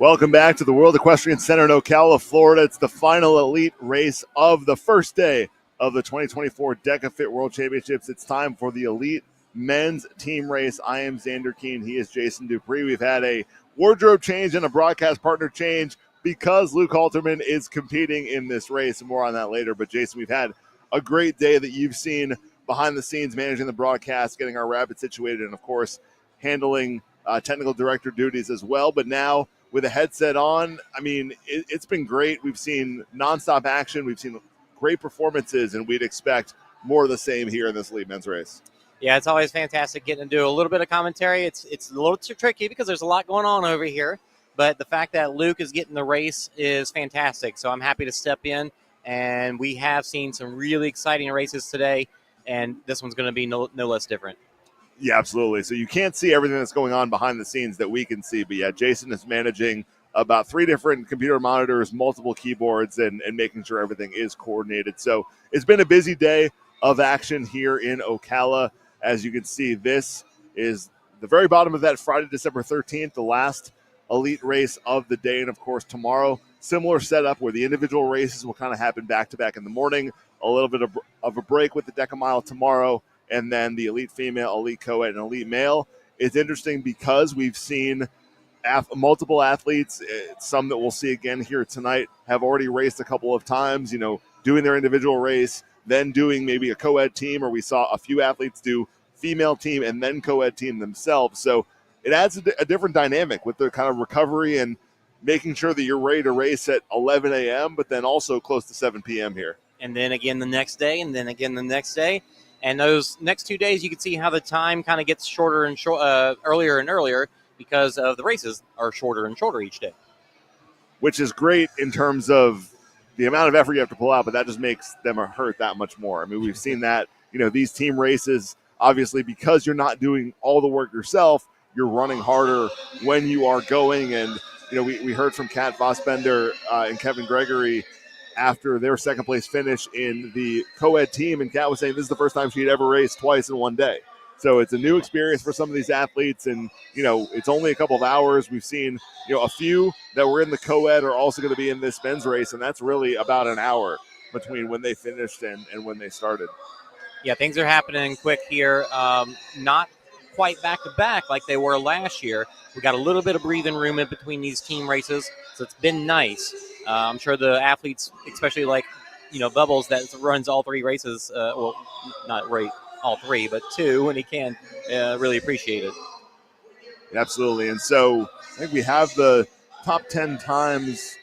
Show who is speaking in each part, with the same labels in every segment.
Speaker 1: Welcome back to the World Equestrian Center in Ocala, Florida. It's the final elite race of the first day of the 2024 DEKA Fit World Championships. It's time for the elite men's team race. I am Xander Keene. He is Jason Dupree. We've had a wardrobe change and a broadcast partner change because Luke Halterman is competing in this race. More on that later. But, Jason, we've had a great day that you've seen behind the scenes, managing the broadcast, getting our rabbit situated, and, of course, handling technical director duties as well. But now, with a headset on, I mean, it's been great. We've seen nonstop action. We've seen great performances, and we'd expect more of the same here in this elite men's race.
Speaker 2: Yeah, it's always fantastic getting to do a little bit of commentary. It's a little too tricky because there's a lot going on over here, but the fact that Luke is getting the race is fantastic. So I'm happy to step in, and we have seen some really exciting races today, and this one's going to be no less different.
Speaker 1: Yeah, absolutely. So you can't see everything that's going on behind the scenes that we can see. But, yeah, Jason is managing about 3 different computer monitors, multiple keyboards, and making sure everything is coordinated. So it's been a busy day of action here in Ocala. As you can see, this is the very bottom of that Friday, December 13th, the last elite race of the day. And, of course, tomorrow, similar setup where the individual races will kind of happen back-to-back in the morning, a little bit of a break with the DEKA Mile tomorrow, and then the elite female, elite co-ed, and elite male. It's interesting because we've seen multiple athletes, some that we'll see again here tonight, have already raced a couple of times, doing their individual race, then doing maybe a co-ed team, or we saw a few athletes do female team and then co-ed team themselves. So it adds a different dynamic with the kind of recovery and making sure that you're ready to race at 11 a.m., but then also close to 7 p.m. here.
Speaker 2: And then again the next day, and then again the next day. And those next 2 days, you can see how the time kind of gets shorter and earlier and earlier because of the races are shorter and shorter each day.
Speaker 1: Which is great in terms of the amount of effort you have to pull out, but that just makes them hurt that much more. I mean, we've seen that, these team races, obviously, because you're not doing all the work yourself, you're running harder when you are going. And, we heard from Kat Vosbender and Kevin Gregory after their second place finish in the co-ed team, and Kat was saying this is the first time she'd ever raced twice in one day. So it's a new experience for some of these athletes, and it's only a couple of hours. We've seen a few that were in the co-ed are also going to be in this men's race, and that's really about an hour between when they finished and when they started.
Speaker 2: Yeah, things are happening quick here. Not quite back-to-back like they were last year. We got a little bit of breathing room in between these team races, so it's been nice. I'm sure the athletes, especially like, Bubbles that runs all 3 races, well, not rate all 3, but 2 when he can, really appreciate it.
Speaker 1: Absolutely. And so I think we have the top 10 times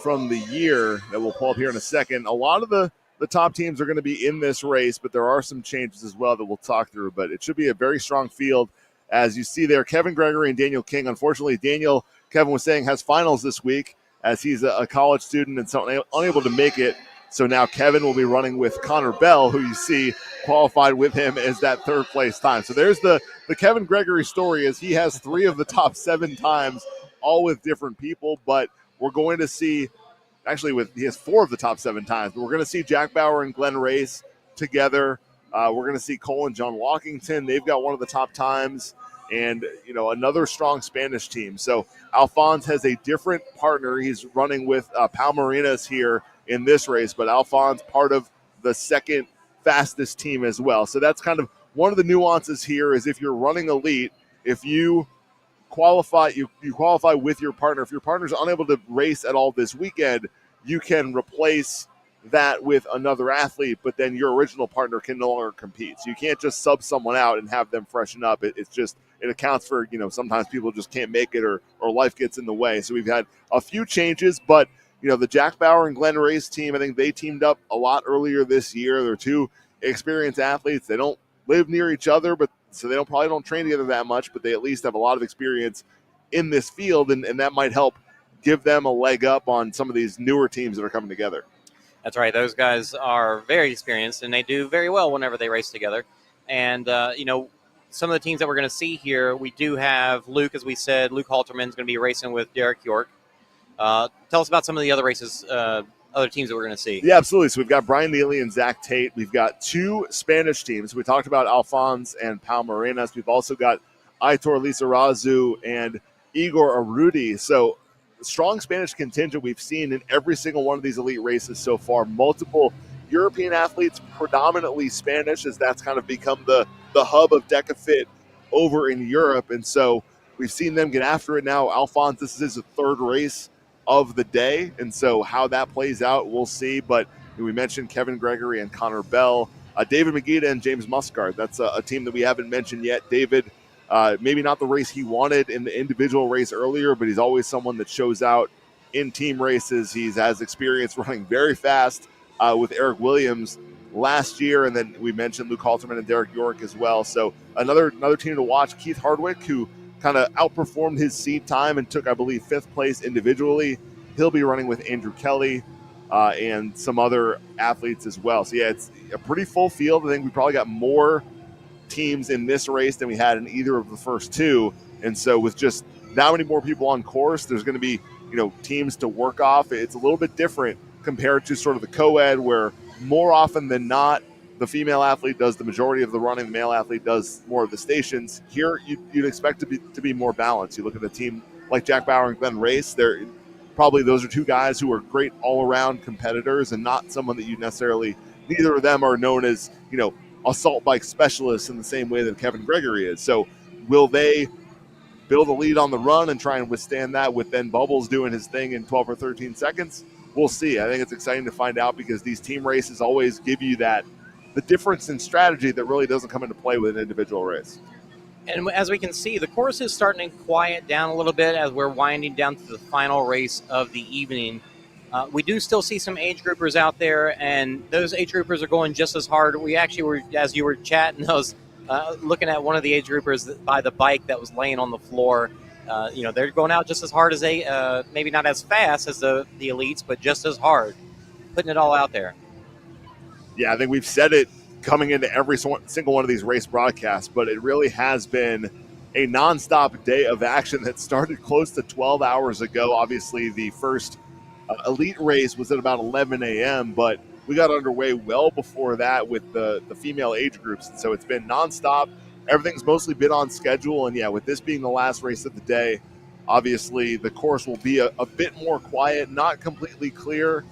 Speaker 1: from the year that we'll pull up here in a second. A lot of the top teams are going to be in this race, but there are some changes as well that we'll talk through. But it should be a very strong field. As you see there, Kevin Gregory and Daniel King. Unfortunately, Kevin was saying, has finals this week as he's a college student and so unable to make it. So now Kevin will be running with Connor Bell, who you see qualified with him as that third place time. So there's the Kevin Gregory story, as he has 3 of the top 7 times, all with different people. But we're going to see, actually he has 4 of the top 7 times, but we're going to see Jack Bauer and Glenn Race together. We're going to see Cole and John Walkington. They've got one of the top times. And, another strong Spanish team. So Alphonse has a different partner. He's running with Palmerinas here in this race, but Alphonse part of the second fastest team as well. So that's kind of one of the nuances here is if you're running elite, if you qualify, you qualify with your partner. If your partner's unable to race at all this weekend, you can replace that with another athlete, but then your original partner can no longer compete. So you can't just sub someone out and have them freshen up. It accounts for, sometimes people just can't make it or life gets in the way. So we've had a few changes, but, the Jack Bauer and Glenn Race team, I think they teamed up a lot earlier this year. They're 2 experienced athletes. They don't live near each other, but so they probably don't train together that much, but they at least have a lot of experience in this field, and that might help give them a leg up on some of these newer teams that are coming together.
Speaker 2: That's right. Those guys are very experienced, and they do very well whenever they race together. And, some of the teams that we're going to see here, we do have Luke, as we said. Luke Halterman is going to be racing with Derek York. Tell us about some of the other races, other teams that we're going to see.
Speaker 1: Yeah, absolutely. So we've got Brian Neely and Zach Tate. We've got 2 Spanish teams. We talked about Alphonse and Palmerinas. We've also got Aitor Lizarazu and Igor Arudi. So strong Spanish contingent we've seen in every single one of these elite races so far. Multiple European athletes, predominantly Spanish, as that's kind of become the hub of DEKA Fit over in Europe. And so we've seen them get after it now. Alphonse, this is his third race of the day. And so how that plays out, we'll see. But we mentioned Kevin Gregory and Connor Bell, David Magida and James Muscard. That's a team that we haven't mentioned yet. David, maybe not the race he wanted in the individual race earlier, but he's always someone that shows out in team races. He has experience running very fast with Eric Williams last year, and then we mentioned Luke Halterman and Derek York as well. So another team to watch. Keith Hardwick, who kind of outperformed his seed time and took, I believe, 5th place individually. He'll be running with Andrew Kelly and some other athletes as well. So yeah, it's a pretty full field. I think we probably got more teams in this race than we had in either of the first two. And so with just that many more people on course, there's going to be, teams to work off. It's a little bit different compared to sort of the co-ed, where more often than not, the female athlete does the majority of the running, the male athlete does more of the stations. Here, you'd expect to be more balanced. You look at a team like Jack Bauer and Glenn Race, those are two guys who are great all-around competitors and not someone that you necessarily, neither of them are known as, assault bike specialists in the same way that Kevin Gregory is. So will they build a lead on the run and try and withstand that with then Bubbles doing his thing in 12 or 13 seconds? We'll see. I think it's exciting to find out, because these team races always give you the difference in strategy that really doesn't come into play with an individual race.
Speaker 2: And as we can see, the course is starting to quiet down a little bit as we're winding down to the final race of the evening. We do still see some age groupers out there, and those age groupers are going just as hard. We actually were, as you were chatting, I was looking at one of the age groupers by the bike that was laying on the floor. They're going out just as hard as they, maybe not as fast as the elites, but just as hard, putting it all out there.
Speaker 1: Yeah, I think we've said it coming into every single one of these race broadcasts, but it really has been a nonstop day of action that started close to 12 hours ago. Obviously, the first elite race was at about 11 a.m., but we got underway well before that with the female age groups. And so it's been nonstop. Everything's mostly been on schedule. And yeah, with this being the last race of the day, obviously the course will be a bit more quiet, not completely clear,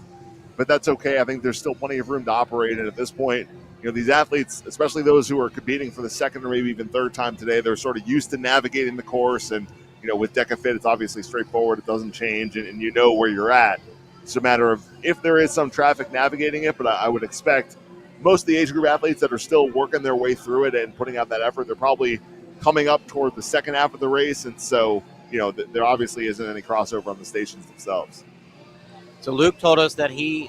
Speaker 1: but that's okay. I think there's still plenty of room to operate. And at this point, these athletes, especially those who are competing for the second or maybe even third time today, they're sort of used to navigating the course. And, with DEKA Fit, it's obviously straightforward. It doesn't change, and you know where you're at. It's a matter of if there is some traffic navigating it, but I would expect most of the age group athletes that are still working their way through it and putting out that effort, they're probably coming up toward the second half of the race. And so, there obviously isn't any crossover on the stations themselves.
Speaker 2: So Luke told us that he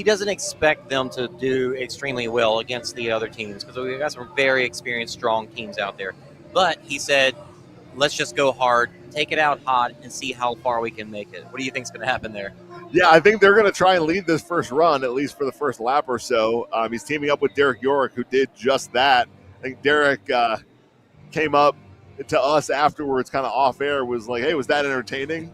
Speaker 2: doesn't expect them to do extremely well against the other teams, because we've got some very experienced, strong teams out there. But he said, let's just go hard, take it out hot, and see how far we can make it. What do you think is going to happen there?
Speaker 1: Yeah, I think they're going to try and lead this first run, at least for the first lap or so. He's teaming up with Derek York, who did just that. I think Derek came up to us afterwards, kind of off air, was like, hey, was that entertaining?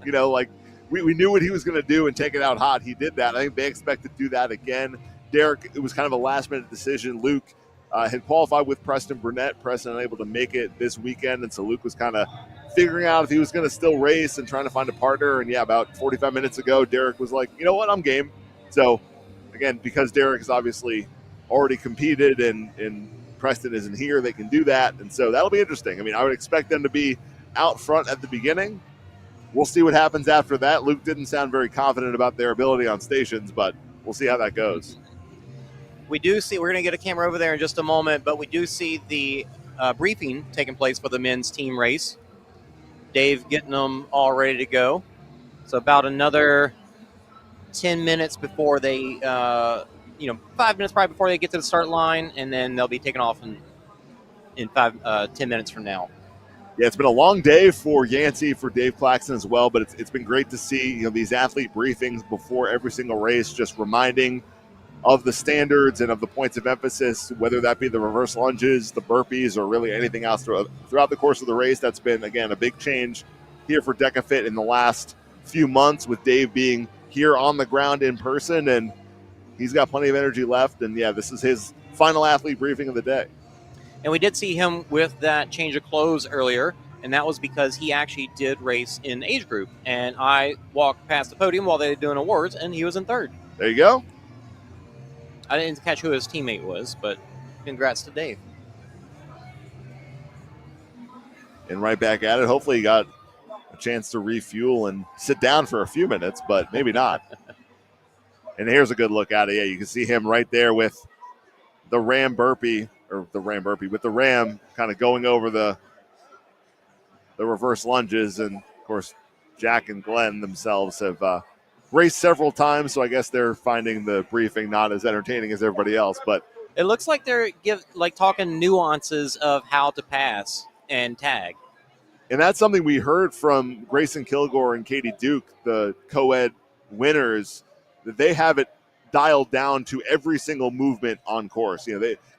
Speaker 1: We knew what he was going to do and take it out hot. He did that. I think they expect to do that again. Derek, it was kind of a last-minute decision. Luke had qualified with Preston Burnett. Preston unable to make it this weekend, and so Luke was kind of figuring out if he was going to still race and trying to find a partner. And, yeah, about 45 minutes ago, Derek was like, you know what, I'm game. So, again, because Derek has obviously already competed and Preston isn't here, they can do that. And so that'll be interesting. I mean, I would expect them to be out front at the beginning. We'll see what happens after that. Luke didn't sound very confident about their ability on stations, but we'll see how that goes.
Speaker 2: We do see, we're going to get a camera over there in just a moment, but we do see the briefing taking place for the men's team race. Dave getting them all ready to go. So about another 10 minutes before they, 5 minutes probably before they get to the start line, and then they'll be taking off in 10 minutes from now.
Speaker 1: Yeah, it's been a long day for Yancey, for Dave Claxton as well, but it's been great to see, these athlete briefings before every single race, just reminding of the standards and of the points of emphasis, whether that be the reverse lunges, the burpees, or really anything else throughout the course of the race. That's been, again, a big change here for DEKA Fit in the last few months, with Dave being here on the ground in person, and he's got plenty of energy left. And, yeah, this is his final athlete briefing of the day.
Speaker 2: And we did see him with that change of clothes earlier, and that was because he actually did race in age group. And I walked past the podium while they were doing awards, and he was in third.
Speaker 1: There you go.
Speaker 2: I didn't catch who his teammate was, but congrats to Dave.
Speaker 1: And right back at it. Hopefully he got a chance to refuel and sit down for a few minutes, but maybe not. And here's a good look at it. Yeah, you can see him right there with the Ram burpee, with the Ram kind of going over the reverse lunges. And, of course, Jack and Glenn themselves have raced several times, so I guess they're finding the briefing not as entertaining as everybody else. But
Speaker 2: it looks like they're talking nuances of how to pass and tag.
Speaker 1: And that's something we heard from Grayson Kilgore and Katie Duke, the co-ed winners, that they have it dialed down to every single movement on course.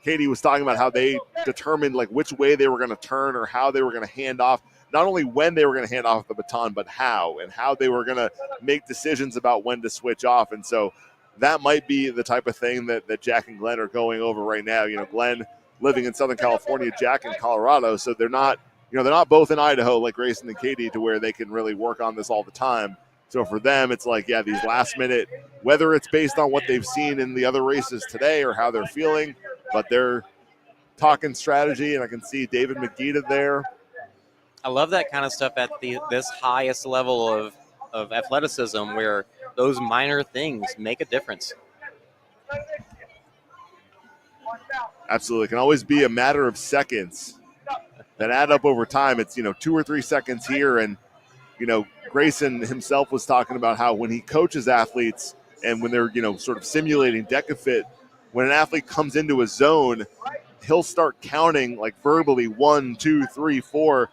Speaker 1: Katie was talking about how they determined which way they were going to turn or how they were going to hand off, not only when they were going to hand off the baton, but how they were going to make decisions about when to switch off. And so that might be the type of thing that Jack and Glenn are going over right now. Glenn living in Southern California, Jack in Colorado, so they're not both in Idaho like Grayson and Katie to where they can really work on this all the time. So for them, it's these last minute, whether it's based on what they've seen in the other races today or how they're feeling, but they're talking strategy, and I can see David Magida there.
Speaker 2: I love that kind of stuff at this highest level of athleticism where those minor things make a difference.
Speaker 1: Absolutely. It can always be a matter of seconds that add up over time. It's, 2 or 3 seconds here. And, Grayson himself was talking about how when he coaches athletes and when they're, sort of simulating DEKA fit, when an athlete comes into a zone, he'll start counting verbally 1, 2, 3, 4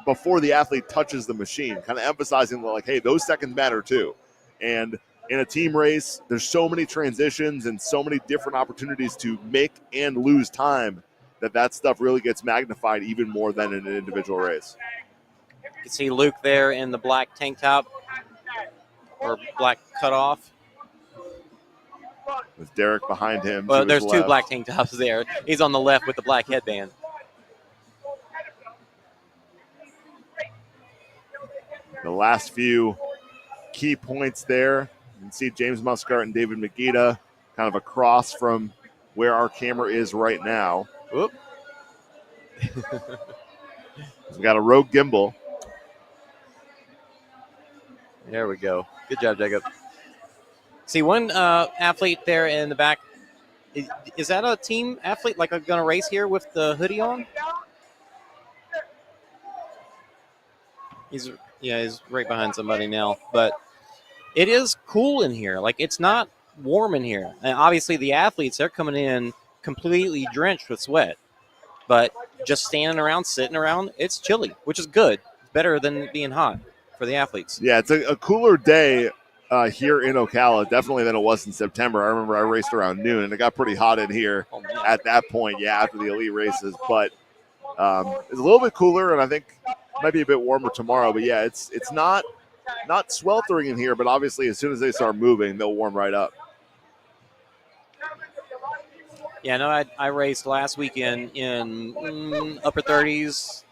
Speaker 1: before the athlete touches the machine, kind of emphasizing hey, those seconds matter too. And in a team race, there's so many transitions and so many different opportunities to make and lose time that stuff really gets magnified even more than in an individual race.
Speaker 2: You can see Luke there in the black tank top or black cutoff.
Speaker 1: With Derek behind him.
Speaker 2: Well, there's two black tank tops there. He's on the left with the black headband.
Speaker 1: The last few key points there. You can see James Muscart and David Magida kind of across from where our camera is right now.
Speaker 2: Whoop.
Speaker 1: We've got a Rogue gimbal.
Speaker 2: There we go. Good job, Jacob. See, one athlete there in the back. Is that a team athlete going to race here with the hoodie on? He's right behind somebody now. But it is cool in here. It's not warm in here. And obviously, the athletes, they're coming in completely drenched with sweat. But just standing around, sitting around, it's chilly, which is good. It's better than being hot for the athletes.
Speaker 1: Yeah, it's a cooler day here in Ocala, definitely than it was in September. I remember I raced around noon, and it got pretty hot in here at that point, after the elite races. But it's a little bit cooler, and I think it might be a bit warmer tomorrow. But, yeah, it's not sweltering in here, but obviously as soon as they start moving, they'll warm right up.
Speaker 2: Yeah, no, I raced last weekend in upper 30s,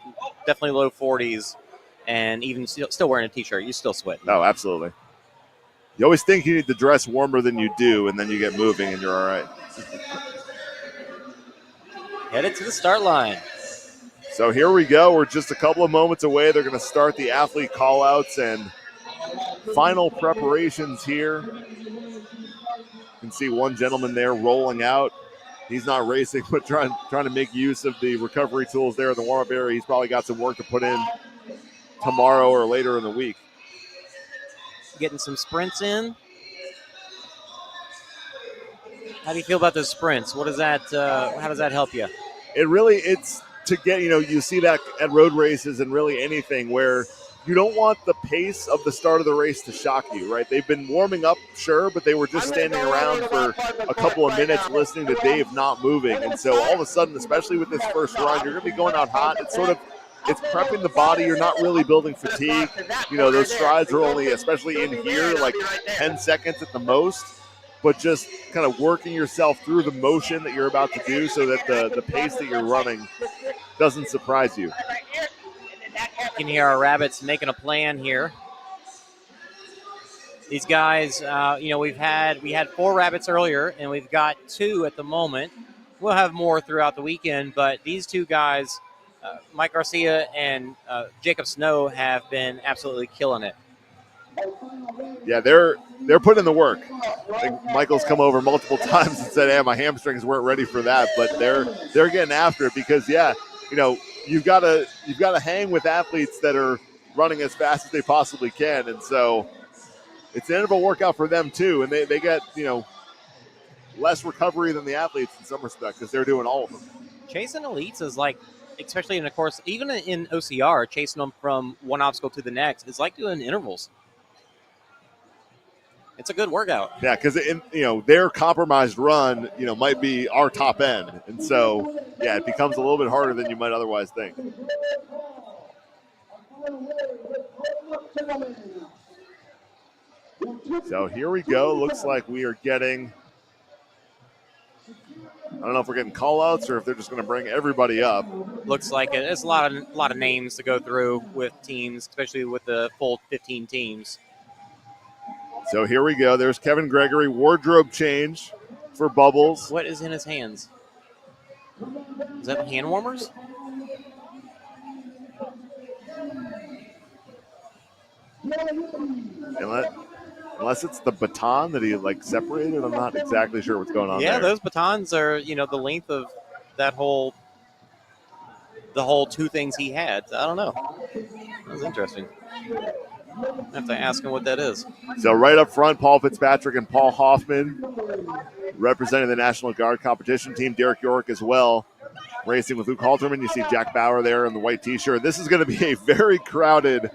Speaker 2: definitely low 40s, and even still wearing a T-shirt. You still sweat.
Speaker 1: Oh, absolutely. You always think you need to dress warmer than you do, and then you get moving, and you're all right.
Speaker 2: Headed to the start line.
Speaker 1: So here we go. We're just a couple of moments away. They're going to start the athlete call-outs and final preparations here. You can see one gentleman there rolling out. He's not racing, but trying to make use of the recovery tools there in the warm-up area. He's probably got some work to put in tomorrow or later in the week.
Speaker 2: Getting some sprints in. How do you feel about those sprints? What is that? How does that help you?
Speaker 1: It's to get, you see that at road races and really anything where you don't want the pace of the start of the race to shock you, right? They've been warming up, sure, but they were just standing around for a couple of minutes listening to Dave not moving. And so all of a sudden, especially with this first run, you're going to be going out hot. It's prepping the body. You're not really building fatigue. Those strides are only, especially in here, 10 seconds at the most. But just kind of working yourself through the motion that you're about to do so that the pace that you're running doesn't surprise you.
Speaker 2: can hear our rabbits making a plan here. These guys, we had 4 rabbits earlier, and we've got 2 at the moment. We'll have more throughout the weekend, but these 2 guys, Mike Garcia and Jacob Snow, have been absolutely killing it.
Speaker 1: Yeah, they're putting in the work. I think Michael's come over multiple times and said, "Hey, my hamstrings weren't ready for that," but they're getting after it because you've got to hang with athletes that are running as fast as they possibly can, and so it's the end of a workout for them too, and they get less recovery than the athletes in some respect because they're doing all of them.
Speaker 2: Chasing elites is like, especially in a course, even in OCR, chasing them from one obstacle to the next is like doing intervals. It's a good workout.
Speaker 1: Yeah, because their compromised run might be our top end, and so yeah, it becomes a little bit harder than you might otherwise think. So here we go. Looks like we are getting, I don't know if we're getting call-outs or if they're just going to bring everybody up.
Speaker 2: Looks like it. It's a lot of names to go through with teams, especially with the full 15 teams.
Speaker 1: So here we go. There's Kevin Gregory, wardrobe change for Bubbles.
Speaker 2: What is in his hands? Is that hand warmers?
Speaker 1: Unless it's the baton that he separated, I'm not exactly sure what's going on there.
Speaker 2: Yeah, those batons are the length of the whole 2 things he had. I don't know. That was interesting. I have to ask him what that is.
Speaker 1: So right up front, Paul Fitzpatrick and Paul Hoffman representing the National Guard competition team. Derek York as well, racing with Luke Halterman. You see Jack Bauer there in the white T-shirt. This is going to be a very crowded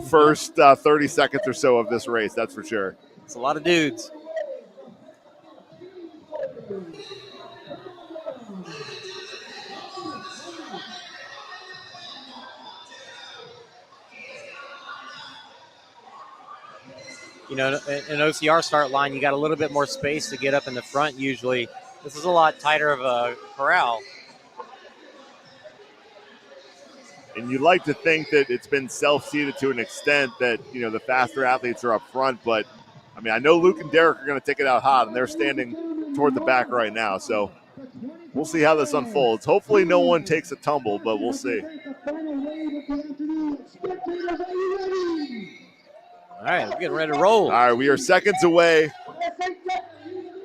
Speaker 1: first 30 seconds or so of this race, that's for sure.
Speaker 2: It's a lot of dudes. In OCR start line, you got a little bit more space to get up in the front usually. This is a lot tighter of a corral.
Speaker 1: And you'd like to think that it's been self-seeded to an extent that, the faster athletes are up front. But, I know Luke and Derek are going to take it out hot, and they're standing toward the back right now. So we'll see how this unfolds. Hopefully no one takes a tumble, but we'll see.
Speaker 2: All right, we're getting ready to roll.
Speaker 1: All right, we are seconds away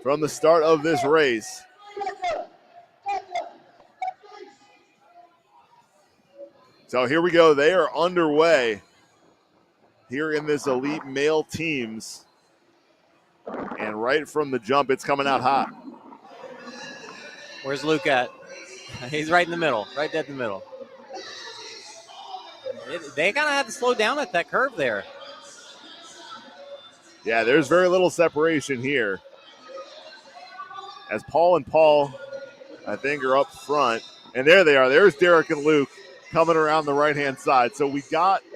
Speaker 1: from the start of this race. So here we go. They are underway here in this elite male teams. And right from the jump, it's coming out hot.
Speaker 2: Where's Luke at? He's right in the middle, right dead in the middle. They kind of had to slow down at that curve there.
Speaker 1: Yeah, there's very little separation here. As Paul and Paul, I think, are up front. And there they are. There's Derek and Luke coming around the right-hand side. So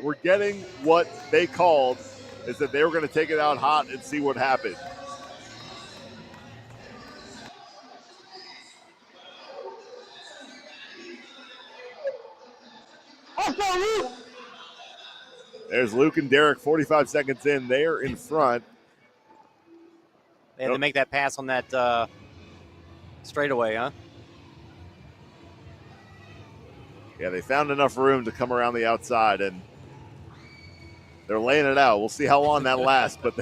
Speaker 1: we're getting what they called is that they were going to take it out hot and see what happened. There's Luke and Derek 45 seconds in. They're in front.
Speaker 2: They had to make that pass on that straightaway, huh?
Speaker 1: Yeah, they found enough room to come around the outside, and they're laying it out. We'll see how long that lasts, but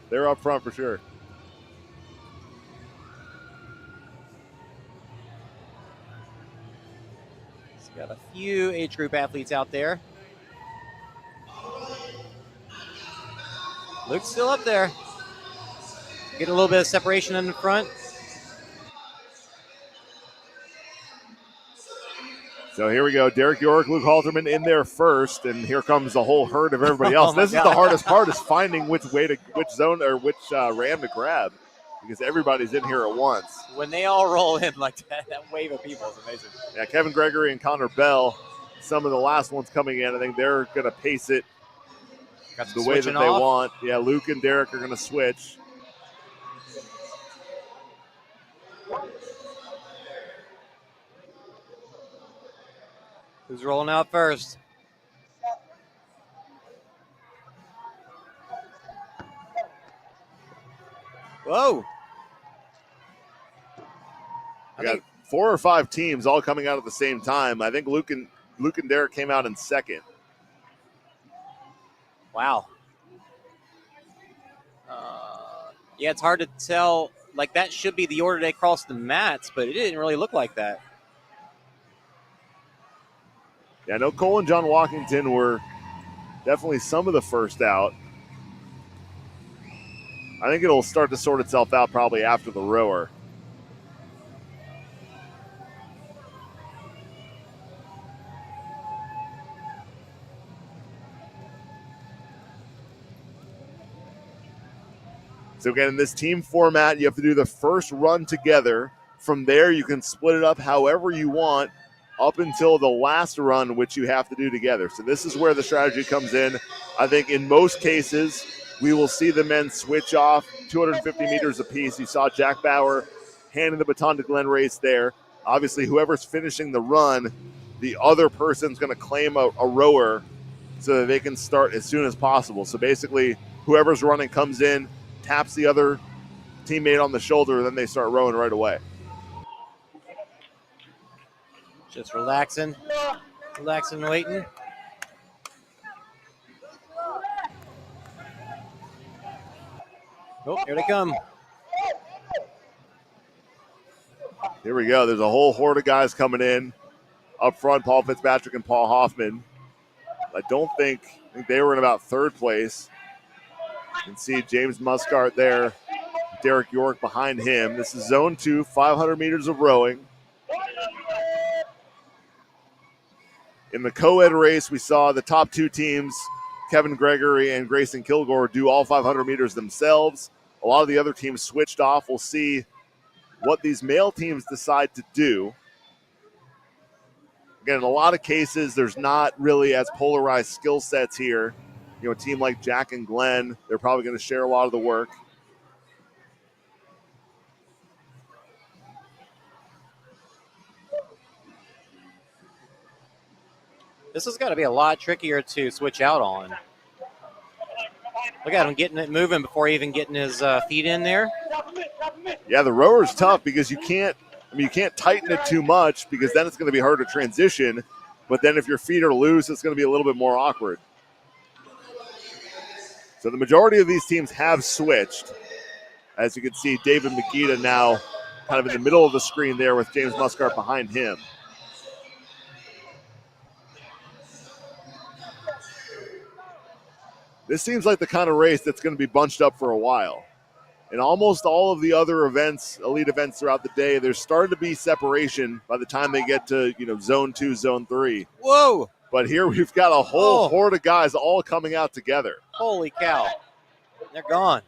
Speaker 1: they're up front for sure.
Speaker 2: So got a few age group athletes out there. Luke's still up there. Getting a little bit of separation in the front.
Speaker 1: So here we go. Derek York, Luke Halterman in there first, and here comes the whole herd of everybody else. This is the hardest part, is finding which zone or which ram to grab, because everybody's in here at once.
Speaker 2: When they all roll in like that wave of people is amazing.
Speaker 1: Yeah, Kevin Gregory and Connor Bell, some of the last ones coming in, I think they're going to pace it the way that they want. Yeah, Luke and Derek are going to switch.
Speaker 2: Who's rolling out first? Whoa.
Speaker 1: We got 4 or 5 teams all coming out at the same time. I think Luke and Derek came out in second.
Speaker 2: Wow. Yeah, it's hard to tell. Like, that should be the order they crossed the mats, but it didn't really look like that.
Speaker 1: Yeah, I know Cole and John Walkington were definitely some of the first out. I think it'll start to sort itself out probably after the rower. So again, in this team format, you have to do the first run together. From there, you can split it up however you want up until the last run, which you have to do together. So this is where the strategy comes in. I think in most cases, we will see the men switch off 250 meters apiece. You saw Jack Bauer handing the baton to Glenn Race there. Obviously, whoever's finishing the run, the other person's going to claim a rower so that they can start as soon as possible. So basically, whoever's running comes in, taps the other teammate on the shoulder, and then they start rowing right away.
Speaker 2: Just relaxing and waiting. Oh, here they come.
Speaker 1: Here we go. There's a whole horde of guys coming in. Up front, Paul Fitzpatrick and Paul Hoffman. I think they were in about third place. You can see James Muscart there, Derek York behind him. This is zone 2, 500 meters of rowing. In the co-ed race, we saw the top 2 teams, Kevin Gregory and Grayson Kilgore, do all 500 meters themselves. A lot of the other teams switched off. We'll see what these male teams decide to do. Again, in a lot of cases, there's not really as polarized skill sets here. You know, a team like Jack and Glenn, they're probably going to share a lot of the work.
Speaker 2: This has got to be a lot trickier to switch out on. Look at him getting it moving before even getting his feet in there.
Speaker 1: Yeah, the rower's tough because you can't tighten it too much because then it's going to be hard to transition. But then if your feet are loose, it's going to be a little bit more awkward. So the majority of these teams have switched. As you can see, David Makita now kind of in the middle of the screen there with James Muscart behind him. This seems like the kind of race that's going to be bunched up for a while. In almost all of the other events, elite events throughout the day, there's starting to be separation by the time they get to, zone 2, zone 3.
Speaker 2: Whoa!
Speaker 1: But here we've got a whole horde of guys all coming out together.
Speaker 2: Holy cow. They're gone.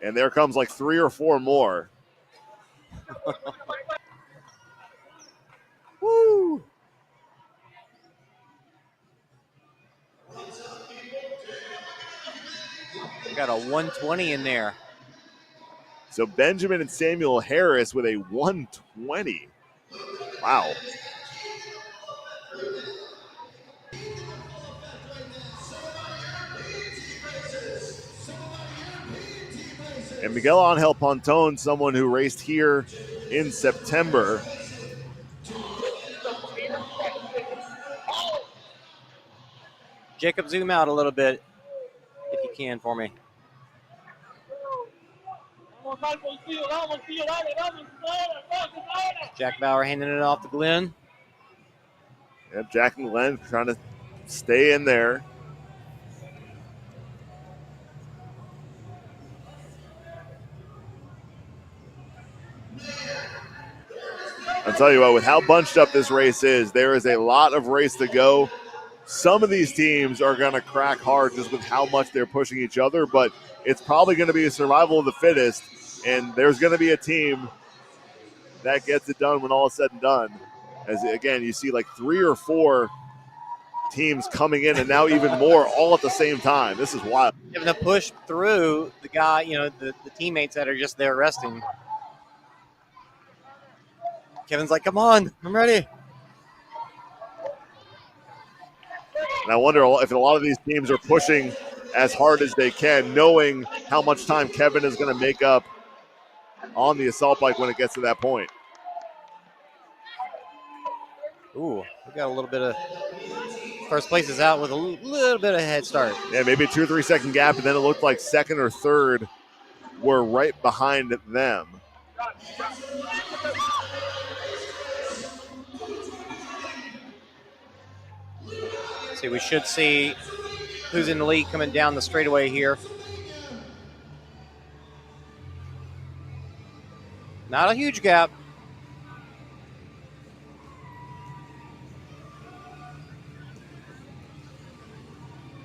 Speaker 1: And there comes like 3 or 4 more. Woo!
Speaker 2: We got a 120 in there.
Speaker 1: So Benjamin and Samuel Harris with a 120. Wow. And Miguel Angel Ponton, someone who raced here in September.
Speaker 2: Jacob, zoom out a little bit if you can for me. Jack Bauer handing it off to Glenn.
Speaker 1: Yep, Jack and Glenn trying to stay in there. I'll tell you what, with how bunched up this race is, there is a lot of race to go. Some of these teams are going to crack hard just with how much they're pushing each other, but it's probably going to be a survival of the fittest, and there's going to be a team that gets it done when all is said and done. As, again, you see like 3 or 4 teams coming in, and now even more all at the same time. This is wild.
Speaker 2: Having to push through the guy, the teammates that are just there resting. Kevin's like, come on, I'm ready.
Speaker 1: And I wonder if a lot of these teams are pushing as hard as they can, knowing how much time Kevin is going to make up on the assault bike when it gets to that point.
Speaker 2: Ooh, we got a little bit of first place is out with a little bit of head start.
Speaker 1: Yeah, maybe a 2 or 3 second gap, and then it looked like second or third were right behind them.
Speaker 2: See, we should see who's in the lead coming down the straightaway here. Not a huge gap.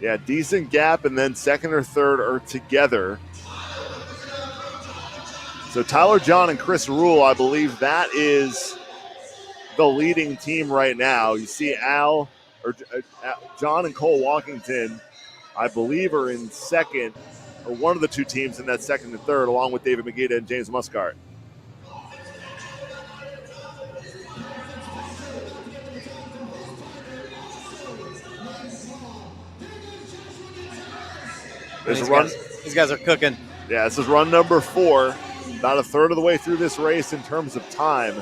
Speaker 1: Yeah, decent gap, and then second or third are together. So Tyler John and Chris Rule, I believe that is the leading team right now. You see John and Cole Walkington, I believe, are in second, or one of the two teams in that second and third, along with David Magida and James Muscart.
Speaker 2: These guys are cooking.
Speaker 1: Yeah, this is run number 4. About a third of the way through this race in terms of time.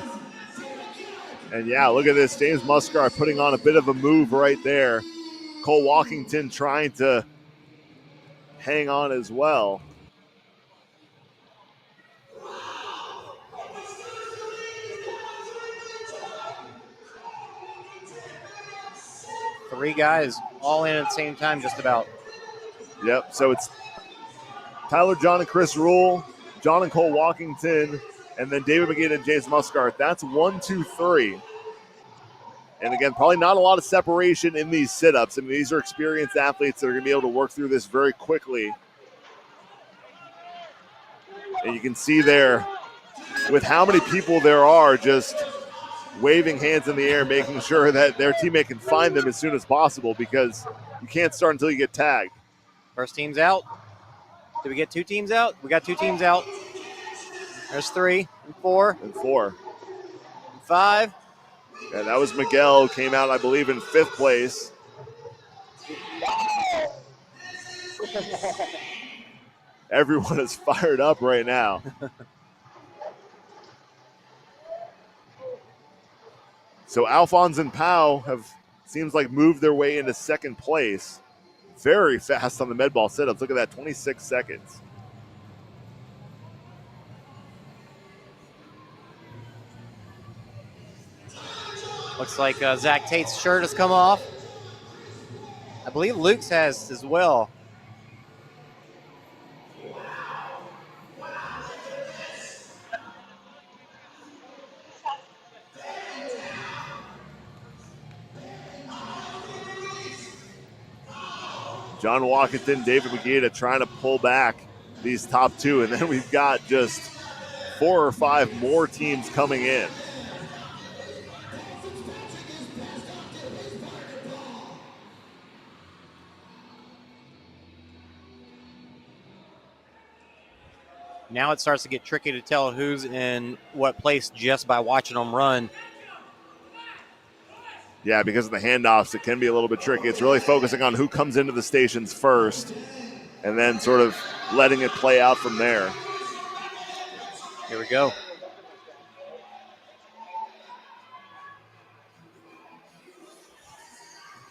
Speaker 1: And yeah, look at this. James Muscart putting on a bit of a move right there. Cole Walkington trying to hang on as well.
Speaker 2: Three guys all in at the same time, just about.
Speaker 1: Yep, so it's Tyler John and Chris Rule, John and Cole Walkington, and then David McGinn and James Muscart. That's 1, 2, 3. And again, probably not a lot of separation in these sit-ups. I mean, these are experienced athletes that are going to be able to work through this very quickly. And you can see there with how many people there are just waving hands in the air, making sure that their teammate can find them as soon as possible, because you can't start until you get tagged.
Speaker 2: First team's out. Did we get 2 teams out? We got 2 teams out. There's 3 and 4.
Speaker 1: And 4.
Speaker 2: And 5.
Speaker 1: Yeah, that was Miguel, came out, I believe, in 5th place. Everyone is fired up right now. So Alphonse and Pau have, seems like, moved their way into 2nd place. Very fast on the med ball sit-ups. Look at that, 26 seconds.
Speaker 2: Looks like Zach Tate's shirt has come off. I believe Luke's has as well.
Speaker 1: John Walkington, David Magida trying to pull back these top 2, and then we've got just 4 or 5 more teams coming in.
Speaker 2: Now it starts to get tricky to tell who's in what place just by watching them run.
Speaker 1: Yeah, because of the handoffs, it can be a little bit tricky. It's really focusing on who comes into the stations first and then sort of letting it play out from there.
Speaker 2: Here we go.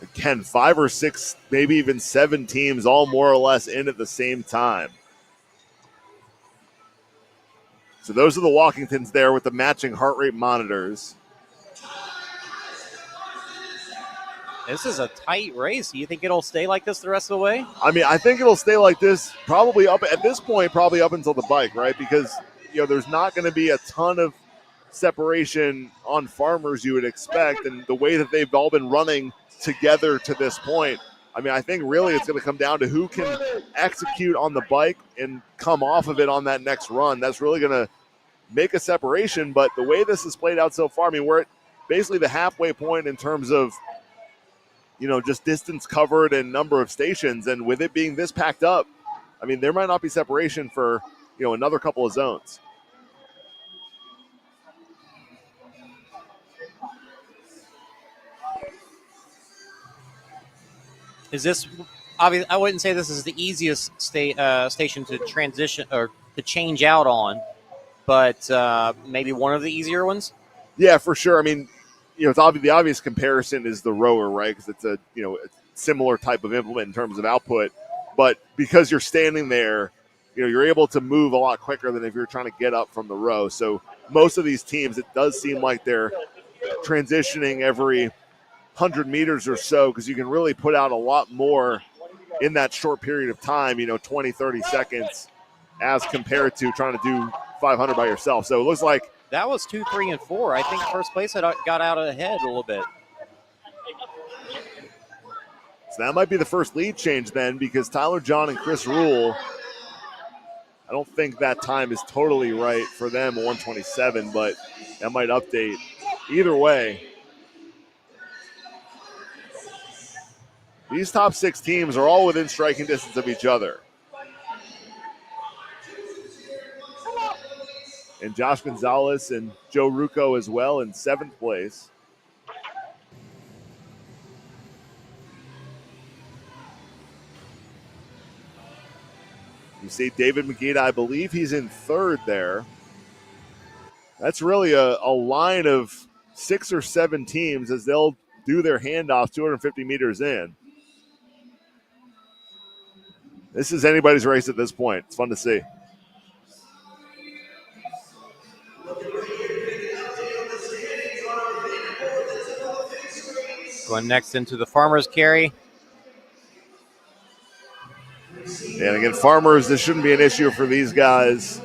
Speaker 1: Again, 5 or 6, maybe even 7 teams all more or less in at the same time. So those are the Walkingtons there with the matching heart rate monitors.
Speaker 2: This is a tight race. Do you think it'll stay like this the rest of the way?
Speaker 1: I mean, I think it'll stay like this probably up at this point, probably up until the bike, right? Because, you know, there's not going to be a ton of separation on Farmers you would expect. And the way that they've all been running together to this point, I mean, I think really it's going to come down to who can execute on the bike and come off of it on that next run. That's really going to make a separation. But the way this has played out so far, I mean, we're at basically the halfway point in terms of, you know, just distance covered and number of stations. And with it being this packed up, I mean, there might not be separation for, you know, another couple of zones.
Speaker 2: Is this obviously, I wouldn't say this is the easiest station to transition or to change out on, but maybe one of the easier ones.
Speaker 1: Yeah, for sure. I mean, it's the obvious comparison is the rower, right? Because it's a a similar type of implement in terms of output, but because you're standing there, you're able to move a lot quicker than if you're trying to get up from the row. So most of these teams, it does seem like they're transitioning every 100 meters or so because you can really put out a lot more in that short period of time, 20, 30 seconds as compared to trying to do 500 by yourself. So it looks like
Speaker 2: that was 2, 3, and 4. I think first place had got out ahead a little bit.
Speaker 1: So that might be the first lead change then, because Tyler John and Chris Rule, I don't think that time is totally right for them, 127, but that might update. Either way, these top 6 teams are all within striking distance of each other. And Josh Gonzalez and Joe Rucco as well in 7th place. You see David Magida, I believe he's in 3rd there. That's really a line of 6 or 7 teams as they'll do their handoff 250 meters in. This is anybody's race at this point. It's fun to see.
Speaker 2: Going next into the farmer's carry.
Speaker 1: And again, farmers, this shouldn't be an issue for these guys.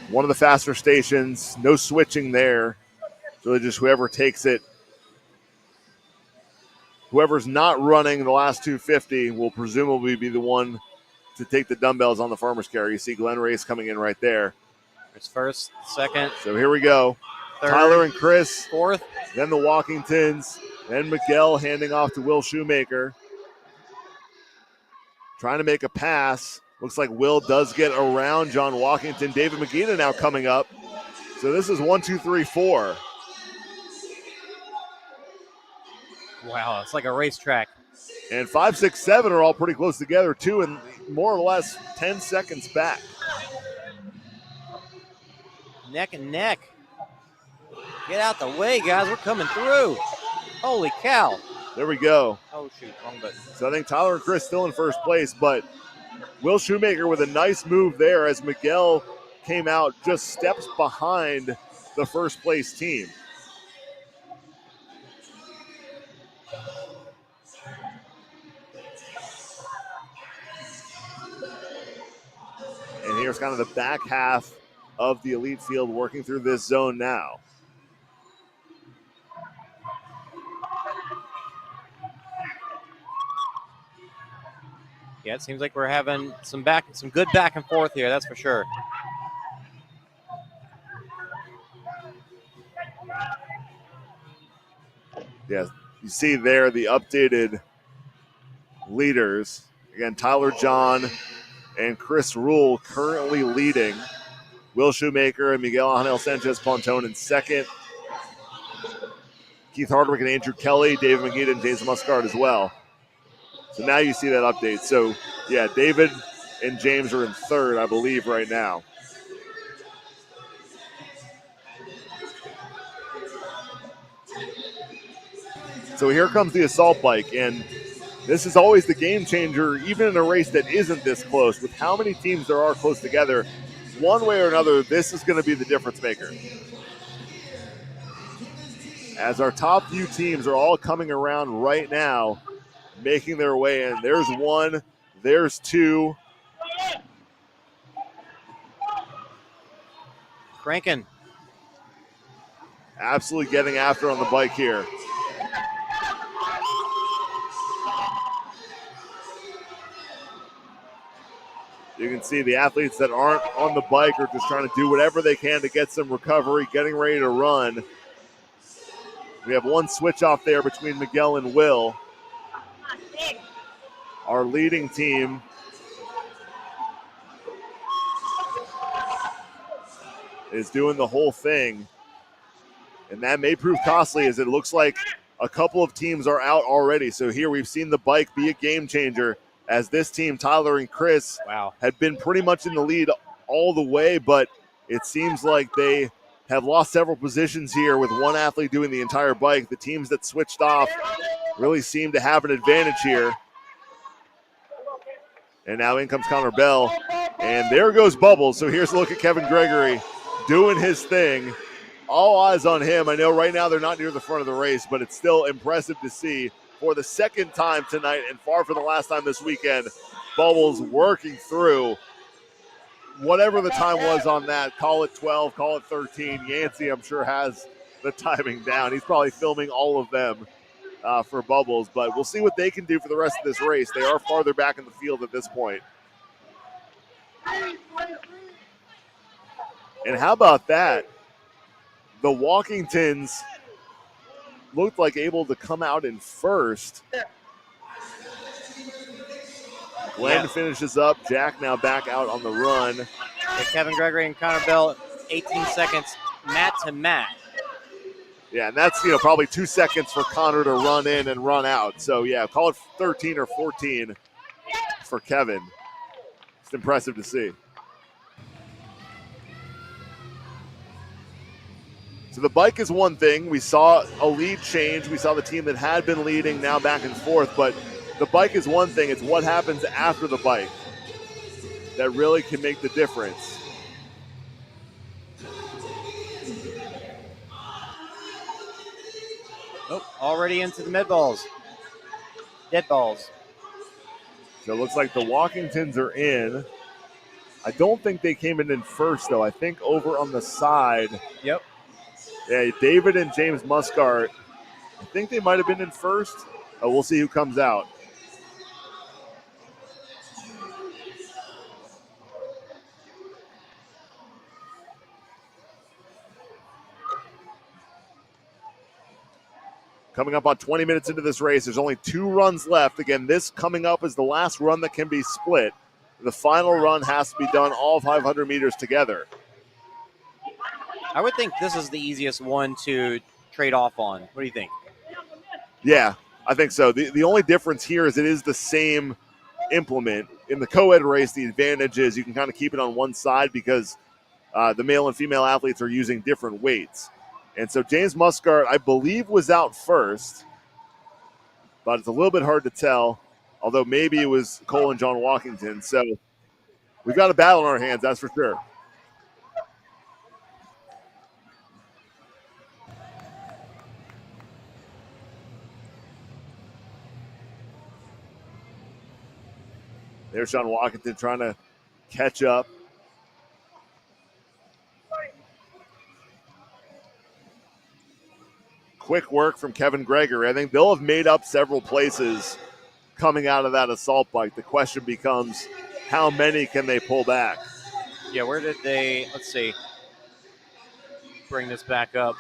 Speaker 1: One of the faster stations, no switching there. So just whoever takes it, whoever's not running the last 250 will presumably be the one to take the dumbbells on the farmer's carry. You see Glenn Race coming in right there.
Speaker 2: It's first, second.
Speaker 1: So here we go.
Speaker 2: Third,
Speaker 1: Tyler and Chris.
Speaker 2: 4th.
Speaker 1: Then the Walkingtons. Then Miguel handing off to Will Shoemaker. Trying to make a pass. Looks like Will does get around John Walkington. David Magida now coming up. So this is 1, 2, 3, 4.
Speaker 2: Wow, it's like a racetrack.
Speaker 1: And 5, 6, 7 are all pretty close together too, and more or less 10 seconds back.
Speaker 2: Neck and neck. Get out the way, guys. We're coming through. Holy cow.
Speaker 1: There we go.
Speaker 2: Oh, shoot. Wrong button.
Speaker 1: So I think Tyler and Chris still in first place, but Will Shoemaker with a nice move there as Miguel came out just steps behind the first place team. And here's kind of the back half of the elite field working through this zone now.
Speaker 2: Yeah, it seems like we're having some good back and forth here, that's for sure.
Speaker 1: Yes, you see there the updated leaders. Again, Tyler John and Chris Rule currently leading. Will Shoemaker and Miguel Angel Sanchez Pontone in second. Keith Hardwick and Andrew Kelly, David Magida and James Muscard as well. So now you see that update. So, yeah, David and James are in third, I believe, right now. So here comes the assault bike, and this is always the game changer, even in a race that isn't this close. With how many teams there are close together, one way or another, this is going to be the difference maker. As our top few teams are all coming around right now, making their way in. There's one, there's two.
Speaker 2: Cranking.
Speaker 1: Absolutely getting after on the bike here. You can see the athletes that aren't on the bike are just trying to do whatever they can to get some recovery, getting ready to run. We have one switch off there between Miguel and Will. Our leading team is doing the whole thing. And that may prove costly as it looks like a couple of teams are out already. So here we've seen the bike be a game changer as this team, Tyler and Chris, had been pretty much in the lead all the way, but it seems like they have lost several positions here with one athlete doing the entire bike. The teams that switched off really seem to have an advantage here. And now in comes Connor Bell, and there goes Bubbles. So here's a look at Kevin Gregory doing his thing. All eyes on him. I know right now they're not near the front of the race, but it's still impressive to see for the second time tonight and far from the last time this weekend, Bubbles working through whatever the time was on that. Call it 12, call it 13. Yancey, I'm sure, has the timing down. He's probably filming all of them for Bubbles, but we'll see what they can do for the rest of this race. They are farther back in the field at this point. And how about that? The Walkingtons looked like able to come out in first. Glenn finishes up. Jack now back out on the run.
Speaker 2: Kevin Gregory and Connor Bell, 18 seconds, mat to mat.
Speaker 1: Yeah, and that's, probably 2 seconds for Connor to run in and run out. So, yeah, call it 13 or 14 for Kevin. It's impressive to see. So the bike is one thing. We saw a lead change. We saw the team that had been leading now back and forth. But the bike is one thing. It's what happens after the bike that really can make the difference.
Speaker 2: Oh, already into the mid balls. Dead balls.
Speaker 1: So it looks like the Walkingtons are in. I don't think they came in first, though. I think over on the side.
Speaker 2: Yep.
Speaker 1: Yeah, David and James Muscart, I think they might have been in first. We'll see who comes out. Coming up on 20 minutes into this race, there's only 2 runs left. Again, this coming up is the last run that can be split. The final run has to be done all 500 meters together.
Speaker 2: I would think this is the easiest one to trade off on. What do you think?
Speaker 1: Yeah, I think so. The only difference here is it is the same implement. In the co-ed race, the advantage is you can kind of keep it on one side because the male and female athletes are using different weights. And so James Muscart, I believe, was out first, but it's a little bit hard to tell, although maybe it was Cole and John Walkington. So we've got a battle in our hands, that's for sure. There's John Walkington trying to catch up. Quick work from Kevin Gregory. I think they'll have made up several places coming out of that assault bike. The question becomes, how many can they pull back?
Speaker 2: Yeah, where did they, let's see, bring this back up?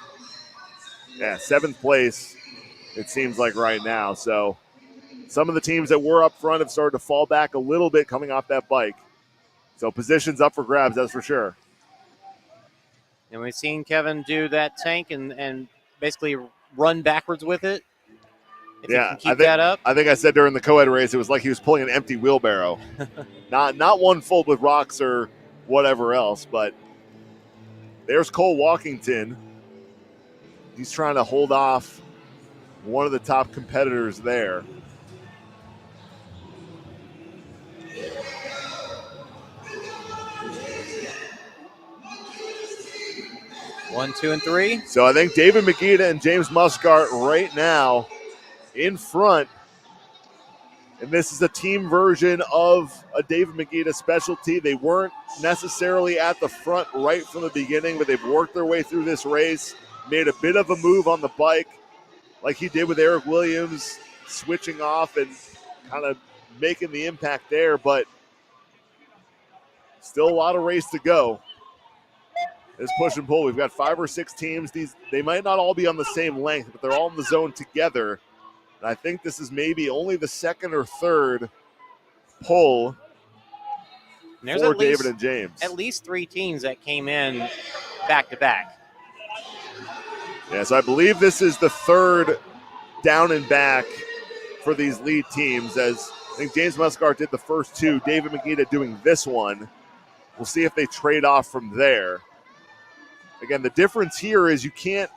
Speaker 1: Yeah, 7th place, it seems like right now. So some of the teams that were up front have started to fall back a little bit coming off that bike. So positions up for grabs, that's for sure.
Speaker 2: And we've seen Kevin do that tank and basically run backwards with it. If you can keep that up.
Speaker 1: I think I said during the co-ed race, it was like he was pulling an empty wheelbarrow. not one full with rocks or whatever else, but there's Cole Walkington. He's trying to hold off one of the top competitors there.
Speaker 2: One, 2, and 3.
Speaker 1: So I think David Magida and James Muscart right now in front. And this is a team version of a David Magida specialty. They weren't necessarily at the front right from the beginning, but they've worked their way through this race, made a bit of a move on the bike like he did with Eric Williams, switching off and kind of making the impact there, but still a lot of race to go. This push and pull. We've got 5 or 6 teams. They might not all be on the same length, but they're all in the zone together. And I think this is maybe only the 2nd or 3rd pull for David and James.
Speaker 2: At least 3 teams that came in back to back.
Speaker 1: Yeah, so I believe this is the 3rd down and back for these lead teams, as I think James Muscart did the first two. David Magida doing this one. We'll see if they trade off from there. Again, the difference here is you can't,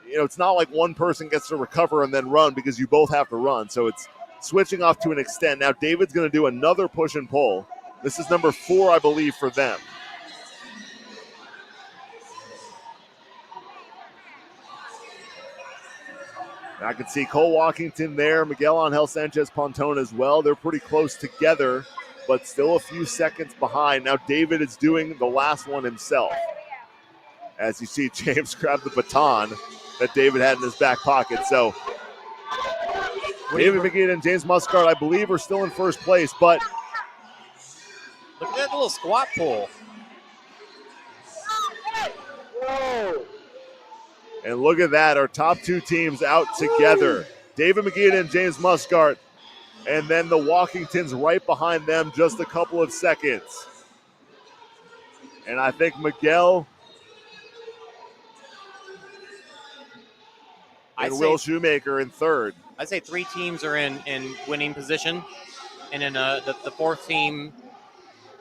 Speaker 1: it's not like one person gets to recover and then run because you both have to run. So it's switching off to an extent. Now David's going to do another push and pull. This is number 4, I believe, for them. I can see Cole Walkington there, Miguel Angel Sanchez Pontone as well. They're pretty close together, but still a few seconds behind. Now David is doing the last one himself. As you see James grab the baton that David had in his back pocket. So David McGee and James Muscart, I believe, are still in first place, but
Speaker 2: look at that little squat pull.
Speaker 1: And look at that, our top 2 teams out together. David McGee and James Muscart, and then the Walkingtons right behind them, just a couple of seconds. And I think Miguel and Will Shoemaker in third.
Speaker 2: I'd say 3 teams are in winning position, and then the 4th team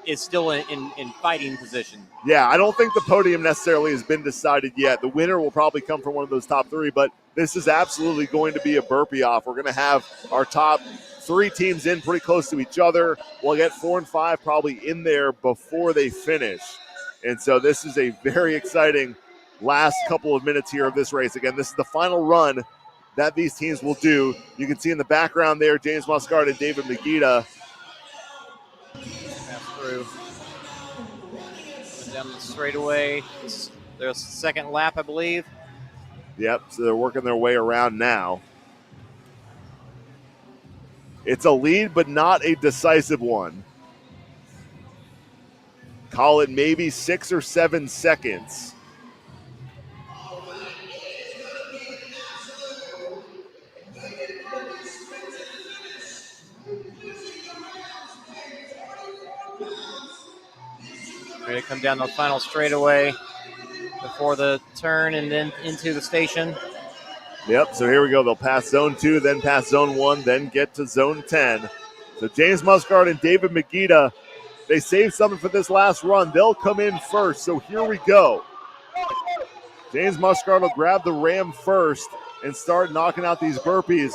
Speaker 2: is still in fighting position.
Speaker 1: Yeah, I don't think the podium necessarily has been decided yet. The winner will probably come from one of those top 3, but this is absolutely going to be a burpee off. We're going to have our top 3 teams in pretty close to each other. We'll get 4 and 5 probably in there before they finish. And so this is a very exciting last couple of minutes here of this race. Again, this is the final run that these teams will do. You can see in the background there, James Muscart and David Magida.
Speaker 2: Pass through. Down the straightaway. Their second lap, I believe.
Speaker 1: Yep, so they're working their way around now. It's a lead, but not a decisive one. Call it maybe 6 or 7 seconds.
Speaker 2: Ready to come down the final straightaway before the turn and then into the station.
Speaker 1: Yep, so here we go. They'll pass zone 2, then pass zone 1, then get to zone 10. So James Muscart and David Magida, they saved something for this last run. They'll come in first, so here we go. James Muscart will grab the ram first and start knocking out these burpees.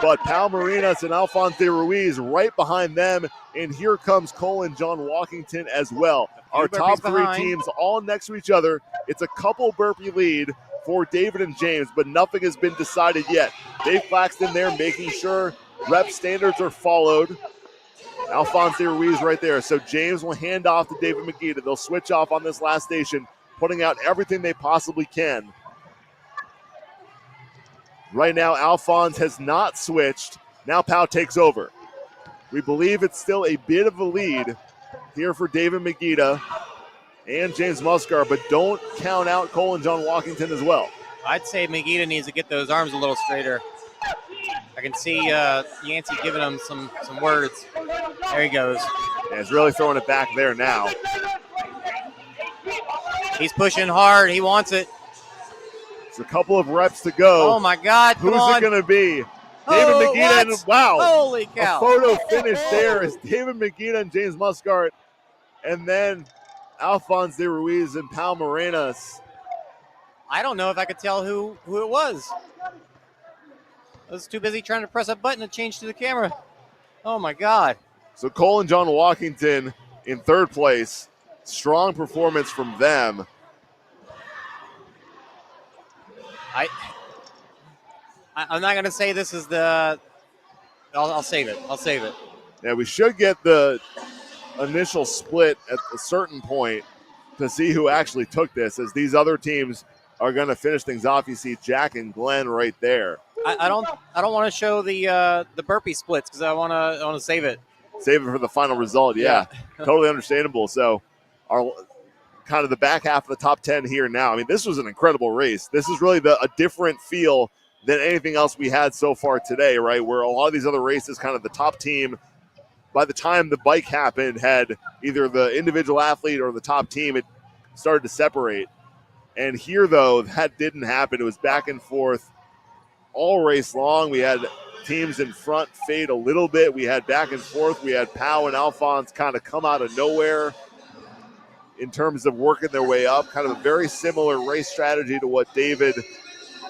Speaker 1: But Palmerinas and Alphonse de Ruiz right behind them. And here comes Cole and John Walkington as well. Our top 3 teams all next to each other. It's a couple burpee lead for David and James, but nothing has been decided yet. Dave Claxton there making sure rep standards are followed. Alphonse de Ruiz right there. So James will hand off to David Magida. They'll switch off on this last station, putting out everything they possibly can. Right now, Alphonse has not switched. Now Pau takes over. We believe it's still a bit of a lead here for David Magida and James Muscart, but don't count out Cole and John Walkington as well.
Speaker 2: I'd say Magida needs to get those arms a little straighter. I can see Yancey giving him some words. There he goes.
Speaker 1: Yeah, he's really throwing it back there now.
Speaker 2: He's pushing hard. He wants it.
Speaker 1: It's a couple of reps to go.
Speaker 2: Oh, my God.
Speaker 1: Who's it going to be? David Magida and wow.
Speaker 2: Holy cow.
Speaker 1: A photo finish there is David Magida and James Muscart. And then Alphonse de Ruiz and Palmerinas.
Speaker 2: I don't know if I could tell who it was. I was too busy trying to press a button to change to the camera. Oh, my God.
Speaker 1: So Cole and John Walkington in third place. Strong performance from them.
Speaker 2: I'm not going to say this is the – I'll save it. I'll save it.
Speaker 1: Yeah, we should get the initial split at a certain point to see who actually took this, as these other teams are going to finish things off. You see Jack and Glenn right there.
Speaker 2: I don't want to show the burpee splits because I want to save it.
Speaker 1: Save it for the final result. Yeah. Totally understandable. So our kind of the back half of the top 10 here now. I mean, this was an incredible race. This is really a different feel than anything else we had so far today, right? Where a lot of these other races, kind of the top team, by the time the bike happened, had either the individual athlete or the top team, it started to separate. And here, though, that didn't happen. It was back and forth all race long. We had teams in front fade a little bit. We had back and forth. We had Powell and Alphonse kind of come out of nowhere in terms of working their way up. Kind of a very similar race strategy to what David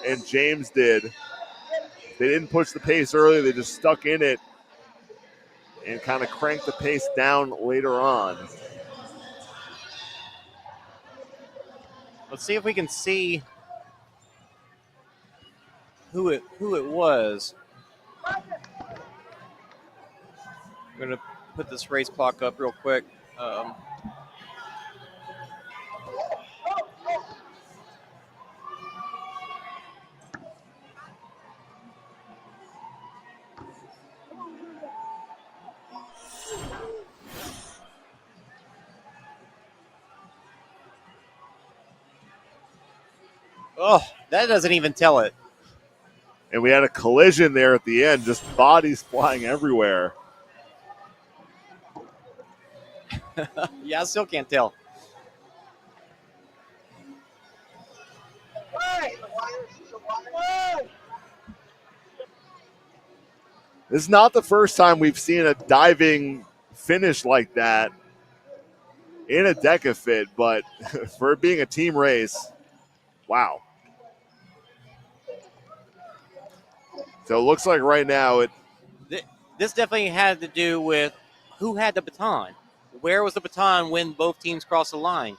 Speaker 1: and James did. They didn't push the pace early. They just stuck in it and kind of cranked the pace down later on.
Speaker 2: Let's see if we can see who it was. I'm going to put this race clock up real quick. Oh, that doesn't even tell it.
Speaker 1: And we had a collision there at the end, just bodies flying everywhere.
Speaker 2: Yeah, I still can't tell.
Speaker 1: This is not the first time we've seen a diving finish like that in a DEKA fit, but for it being a team race, wow. So it looks like right now
Speaker 2: this definitely had to do with who had the baton. Where was the baton when both teams crossed the line?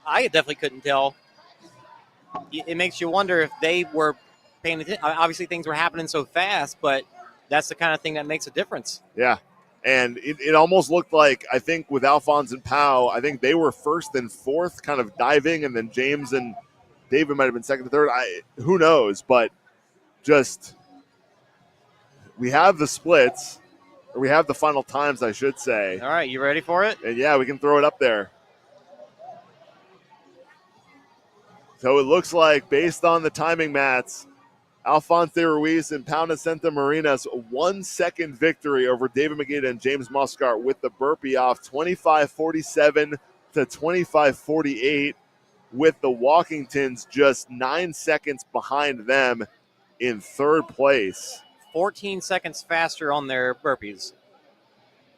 Speaker 2: I definitely couldn't tell. It makes you wonder if they were paying attention. Obviously, things were happening so fast, but that's the kind of thing that makes a difference.
Speaker 1: Yeah. And it almost looked like, I think with Alphonse and Powell, I think they were first and fourth kind of diving, and then James and David might have been second and third. Who knows? But just we have the splits, or we have the final times, I should say.
Speaker 2: All right, you ready for it?
Speaker 1: And yeah, we can throw it up there. So it looks like, based on the timing mats, Alphonse Ruiz and Pauna Santa Marina's 1 second victory over David Magida and James Muscart with the burpee off 25:47 to 25:48, with the Walkingtons just 9 seconds behind them in third place.
Speaker 2: 14 seconds faster on their burpees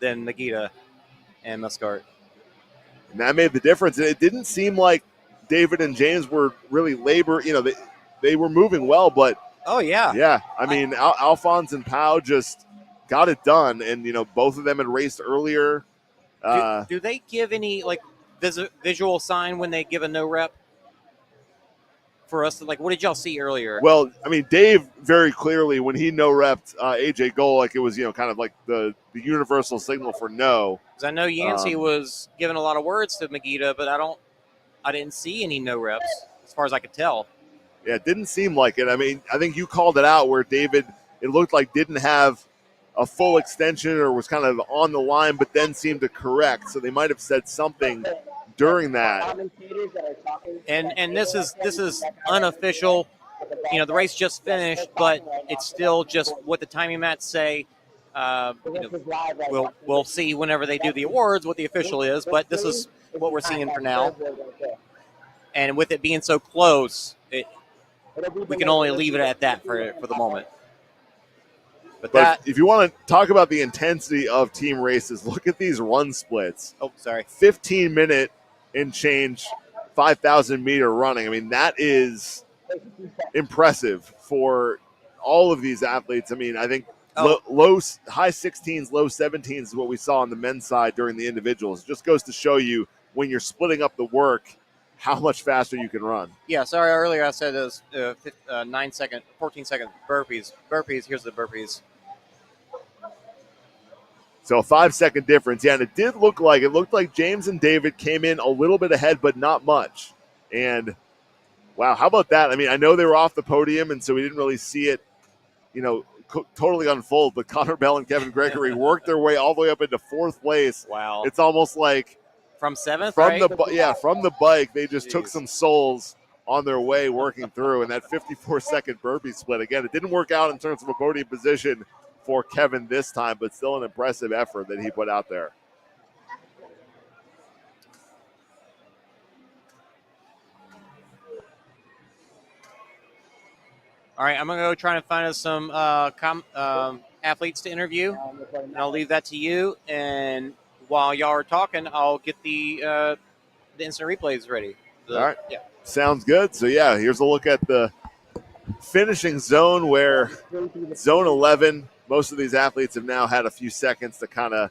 Speaker 2: than Magida and Muscart.
Speaker 1: And that made the difference. And it didn't seem like David and James were really they were moving well, but
Speaker 2: oh, yeah.
Speaker 1: Yeah, I mean, Alphonse and Pau just got it done, and, both of them had raced earlier.
Speaker 2: Do they give any, visual sign when they give a no rep? For us, what did y'all see earlier?
Speaker 1: Well, I mean, Dave very clearly, when he no-repped AJ Golick, it was, kind of like the universal signal for no.
Speaker 2: Because I know Yancey was giving a lot of words to Magida, but I didn't see any no reps as far as I could tell.
Speaker 1: Yeah, it didn't seem like it. I mean, I think you called it out where David, it looked like didn't have a full extension or was kind of on the line, but then seemed to correct. So they might have said something during that.
Speaker 2: And this is unofficial. The race just finished, but it's still just what the timing mats say. We'll see whenever they do the awards what the official is, but this is what we're seeing for now. And with it being so close, we can only leave it at that for the moment. But
Speaker 1: if you want to talk about the intensity of team races, look at these run splits.
Speaker 2: Oh, sorry.
Speaker 1: 15-minute and change, 5,000-meter running. I mean, that is impressive for all of these athletes. I mean, I think high 16s, low 17s is what we saw on the men's side during the individuals. It just goes to show you when you're splitting up the work, how much faster you can run.
Speaker 2: Yeah, sorry, earlier I said it was 14-second burpees. Burpees, here's the burpees.
Speaker 1: So a 5-second difference. Yeah, and it looked like James and David came in a little bit ahead, but not much. And, wow, how about that? I mean, I know they were off the podium, and so we didn't really see it, totally unfold. But Connor Bell and Kevin Gregory worked their way all the way up into fourth place.
Speaker 2: Wow.
Speaker 1: It's almost like
Speaker 2: from seventh,
Speaker 1: from
Speaker 2: right?
Speaker 1: from the bike, they just took some souls on their way working through. And that 54-second burpee split, again, it didn't work out in terms of a podium position for Kevin this time, but still an impressive effort that he put out there.
Speaker 2: All right, I'm going to go try and find us some athletes to interview, and I'll leave that to you. And while y'all are talking, I'll get the instant replays ready.
Speaker 1: All right.
Speaker 2: Yeah.
Speaker 1: Sounds good. So, yeah, here's a look at the finishing zone where zone 11, most of these athletes have now had a few seconds to kind of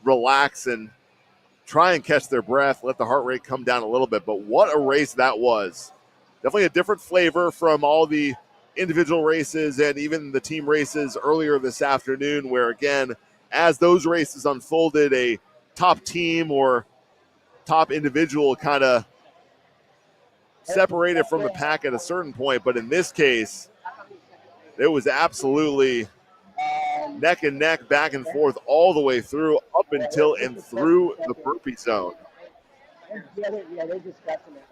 Speaker 1: relax and try and catch their breath, let the heart rate come down a little bit. But what a race that was. Definitely a different flavor from all the individual races and even the team races earlier this afternoon, where, again, as those races unfolded, a top team or top individual kind of separated from the pack at a certain point. But in this case, it was absolutely neck and neck, back and forth all the way through, up until and through the burpee zone.
Speaker 3: Yeah, they're discussing it.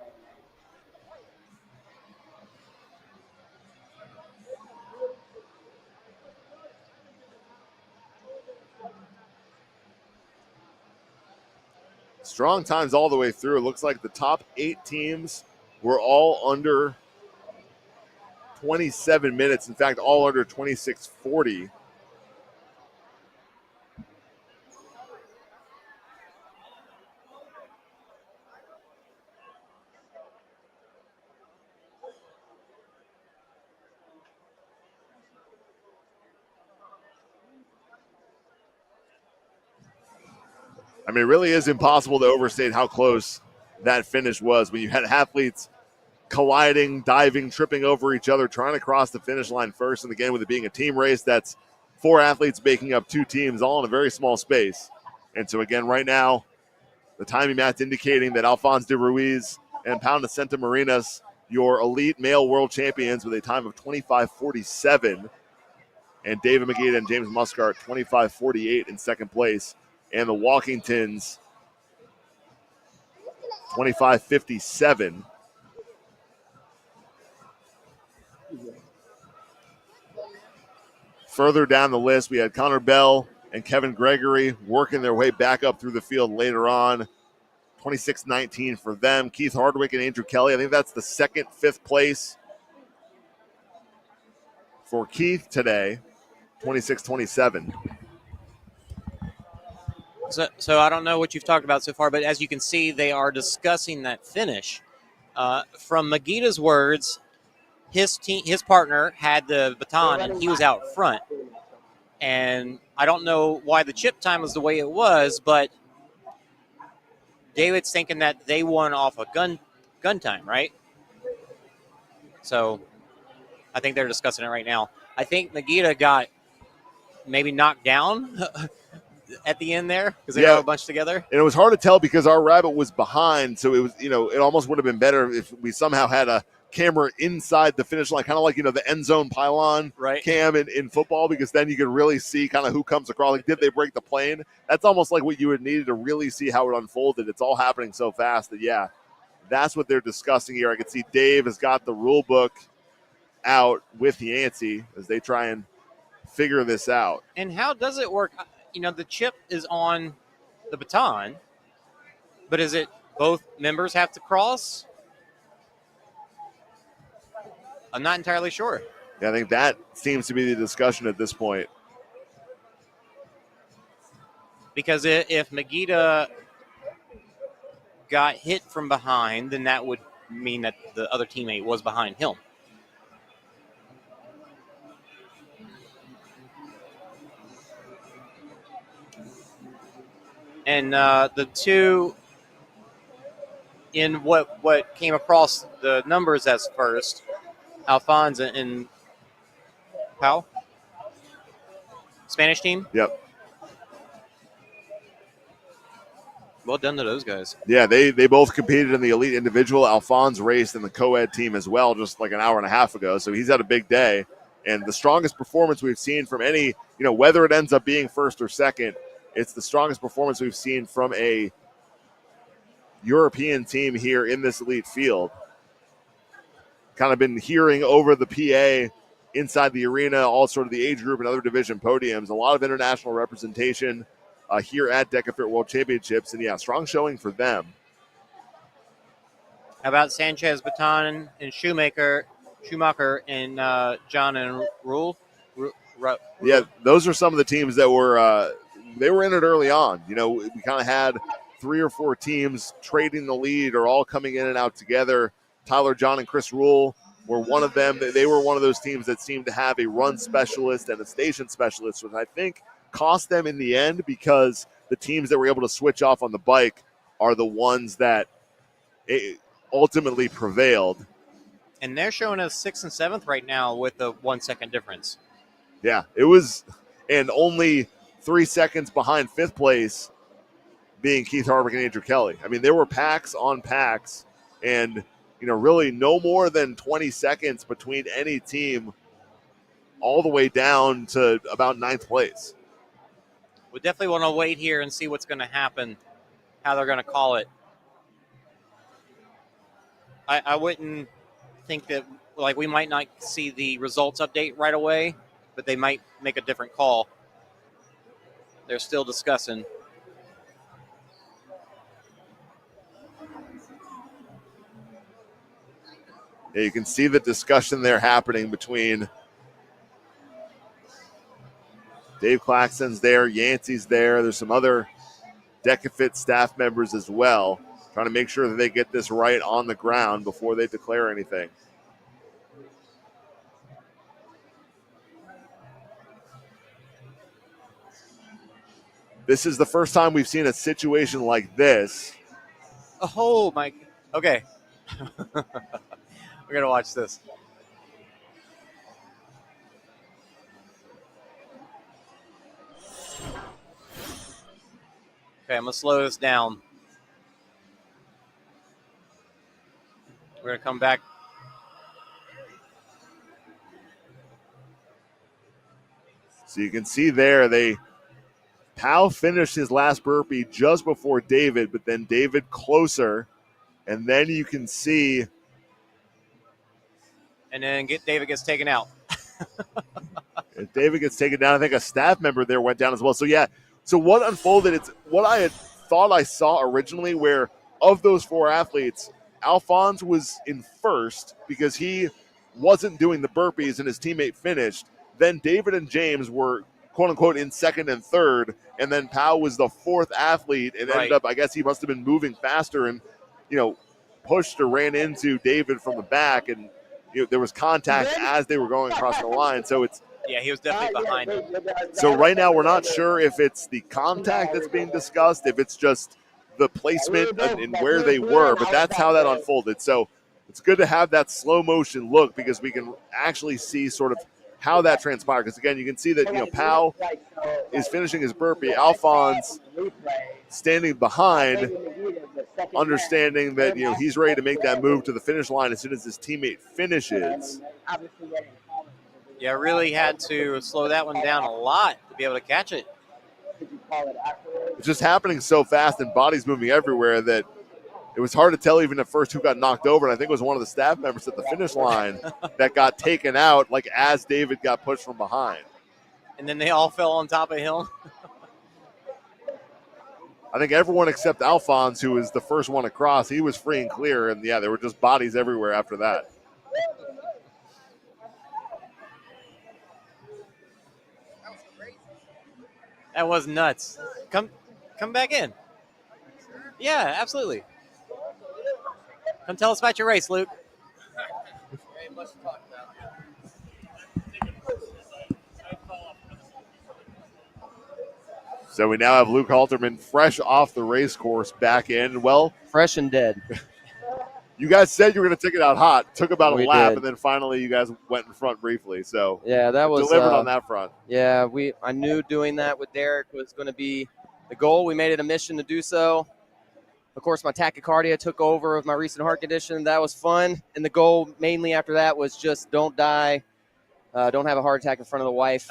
Speaker 1: Strong times all the way through. It looks like the top 8 teams were all under 27 minutes. In fact, all under 26:40. I mean, it really is impossible to overstate how close that finish was when you had athletes colliding, diving, tripping over each other, trying to cross the finish line first. And again, with it being a team race, that's 4 athletes making up 2 teams, all in a very small space. And so again, right now, the timing mat's indicating that Alphonse de Ruiz and Pound Santa Marinas, your elite male world champions, with a time of 25:47, and David Magida and James Muscart 25:48 in second place, and the Walkingtons 25:57. Further down the list, we had Connor Bell and Kevin Gregory working their way back up through the field later on. 26:19 for them. Keith Hardwick and Andrew Kelly. I think that's the second, 5th place for Keith today. 26:27.
Speaker 2: So I don't know what you've talked about so far, but as you can see, they are discussing that finish. From Magida's words, his partner had the baton and he was out front. And I don't know why the chip time was the way it was, but David's thinking that they won off a gun time, right? So I think they're discussing it right now. I think Magida got maybe knocked down at the end there because they were all bunched together.
Speaker 1: And it was hard to tell because our rabbit was behind, so it was, it almost would have been better if we somehow had a camera inside the finish line, kind of like, the end zone pylon cam in football, because then you could really see kind of who comes across. Like, did they break the plane? That's almost like what you would need to really see how it unfolded. It's all happening so fast that, that's what they're discussing here. I can see Dave has got the rule book out with Yancey as they try and figure this out.
Speaker 2: And how does it work? The chip is on the baton, but is it both members have to cross? I'm not entirely sure.
Speaker 1: Yeah, I think that seems to be the discussion at this point.
Speaker 2: Because if Magida got hit from behind, then that would mean that the other teammate was behind him. And the two in what came across the numbers as first, Alphonse and Powell, Spanish team.
Speaker 1: Yep.
Speaker 2: Well done to those guys.
Speaker 1: Yeah, they both competed in the elite individual. Alphonse raced in the co-ed team as well just like an hour and a half ago, so he's had a big day. And the strongest performance we've seen from any, whether it ends up being first or second, it's the strongest performance we've seen from a European team here in this elite field. Kind of been hearing over the PA inside the arena, all sort of the age group and other division podiums. A lot of international representation here at DEKA Fit World Championships. And, strong showing for them.
Speaker 2: How about Sanchez, Baton, and Shoemaker Schumacher and John and Rule.
Speaker 1: Yeah, those are some of the teams that were they were in it early on. You know, we kind of had 3 or 4 teams trading the lead or all coming in and out together. Tyler, John, and Chris Rule were one of them. They were one of those teams that seemed to have a run specialist and a station specialist, which I think cost them in the end because the teams that were able to switch off on the bike are the ones that ultimately prevailed.
Speaker 2: And they're showing us 6th and 7th right now with a 1 second difference.
Speaker 1: Yeah, it was, and only 3 seconds behind 5th place being Keith Harvick and Andrew Kelly. I mean, there were packs on packs, and really no more than 20 seconds between any team all the way down to about 9th place.
Speaker 2: We definitely want to wait here and see what's going to happen, how they're going to call it. I wouldn't think that, we might not see the results update right away, but they might make a different call. They're still discussing.
Speaker 1: Yeah, you can see the discussion there happening between Dave Claxton's there, Yancey's there. There's some other DEKA Fit staff members as well, trying to make sure that they get this right on the ground before they declare anything. This is the first time we've seen a situation like this.
Speaker 2: Oh, my. Okay. We're going to watch this. Okay, I'm going to slow this down. We're going to come back.
Speaker 1: So you can see there, Powell finished his last burpee just before David, but then David closer. And then you can see.
Speaker 2: And then David gets taken out.
Speaker 1: If David gets taken down, I think a staff member there went down as well. So, yeah. So what unfolded, it's what I had thought I saw originally, where of those 4 athletes, Alphonse was in first because he wasn't doing the burpees and his teammate finished. Then David and James were, quote unquote, in second and third. And then Powell was the 4th athlete. It ended up, I guess he must have been moving faster and, pushed or ran into David from the back. And there was contact as they were going across the line. So it's.
Speaker 2: Yeah, he was definitely behind him.
Speaker 1: So right now we're not sure if it's the contact that's being discussed, if it's just the placement and where they were, but that's how that unfolded. So it's good to have that slow motion look because we can actually see sort of how that transpired. Because again, you can see that Powell is finishing his burpee, Alphonse standing behind, understanding that he's ready to make that move to the finish line as soon as his teammate finishes.
Speaker 2: Yeah, really had to slow that one down a lot to be able to catch it.
Speaker 1: It's just happening so fast and bodies moving everywhere that it was hard to tell even at first who got knocked over. And I think it was one of the staff members at the finish line that got taken out, as David got pushed from behind.
Speaker 2: And then they all fell on top of him.
Speaker 1: I think everyone except Alphonse, who was the first one across, he was free and clear. And, yeah, there were just bodies everywhere after that.
Speaker 2: That was nuts. Come back in. Yeah, absolutely. Come tell us about your race, Luke.
Speaker 1: So we now have Luke Halterman fresh off the race course back in. Well,
Speaker 4: fresh and dead.
Speaker 1: You guys said you were going to take it out hot. Took about a lap,
Speaker 4: did.
Speaker 1: And then finally you guys went in front briefly. So
Speaker 4: yeah, that was
Speaker 1: delivered on that front.
Speaker 4: Yeah, I knew doing that with Derek was going to be the goal. We made it a mission to do so. Of course, my tachycardia took over with my recent heart condition. That was fun. And the goal mainly after that was just don't die, don't have a heart attack in front of the wife,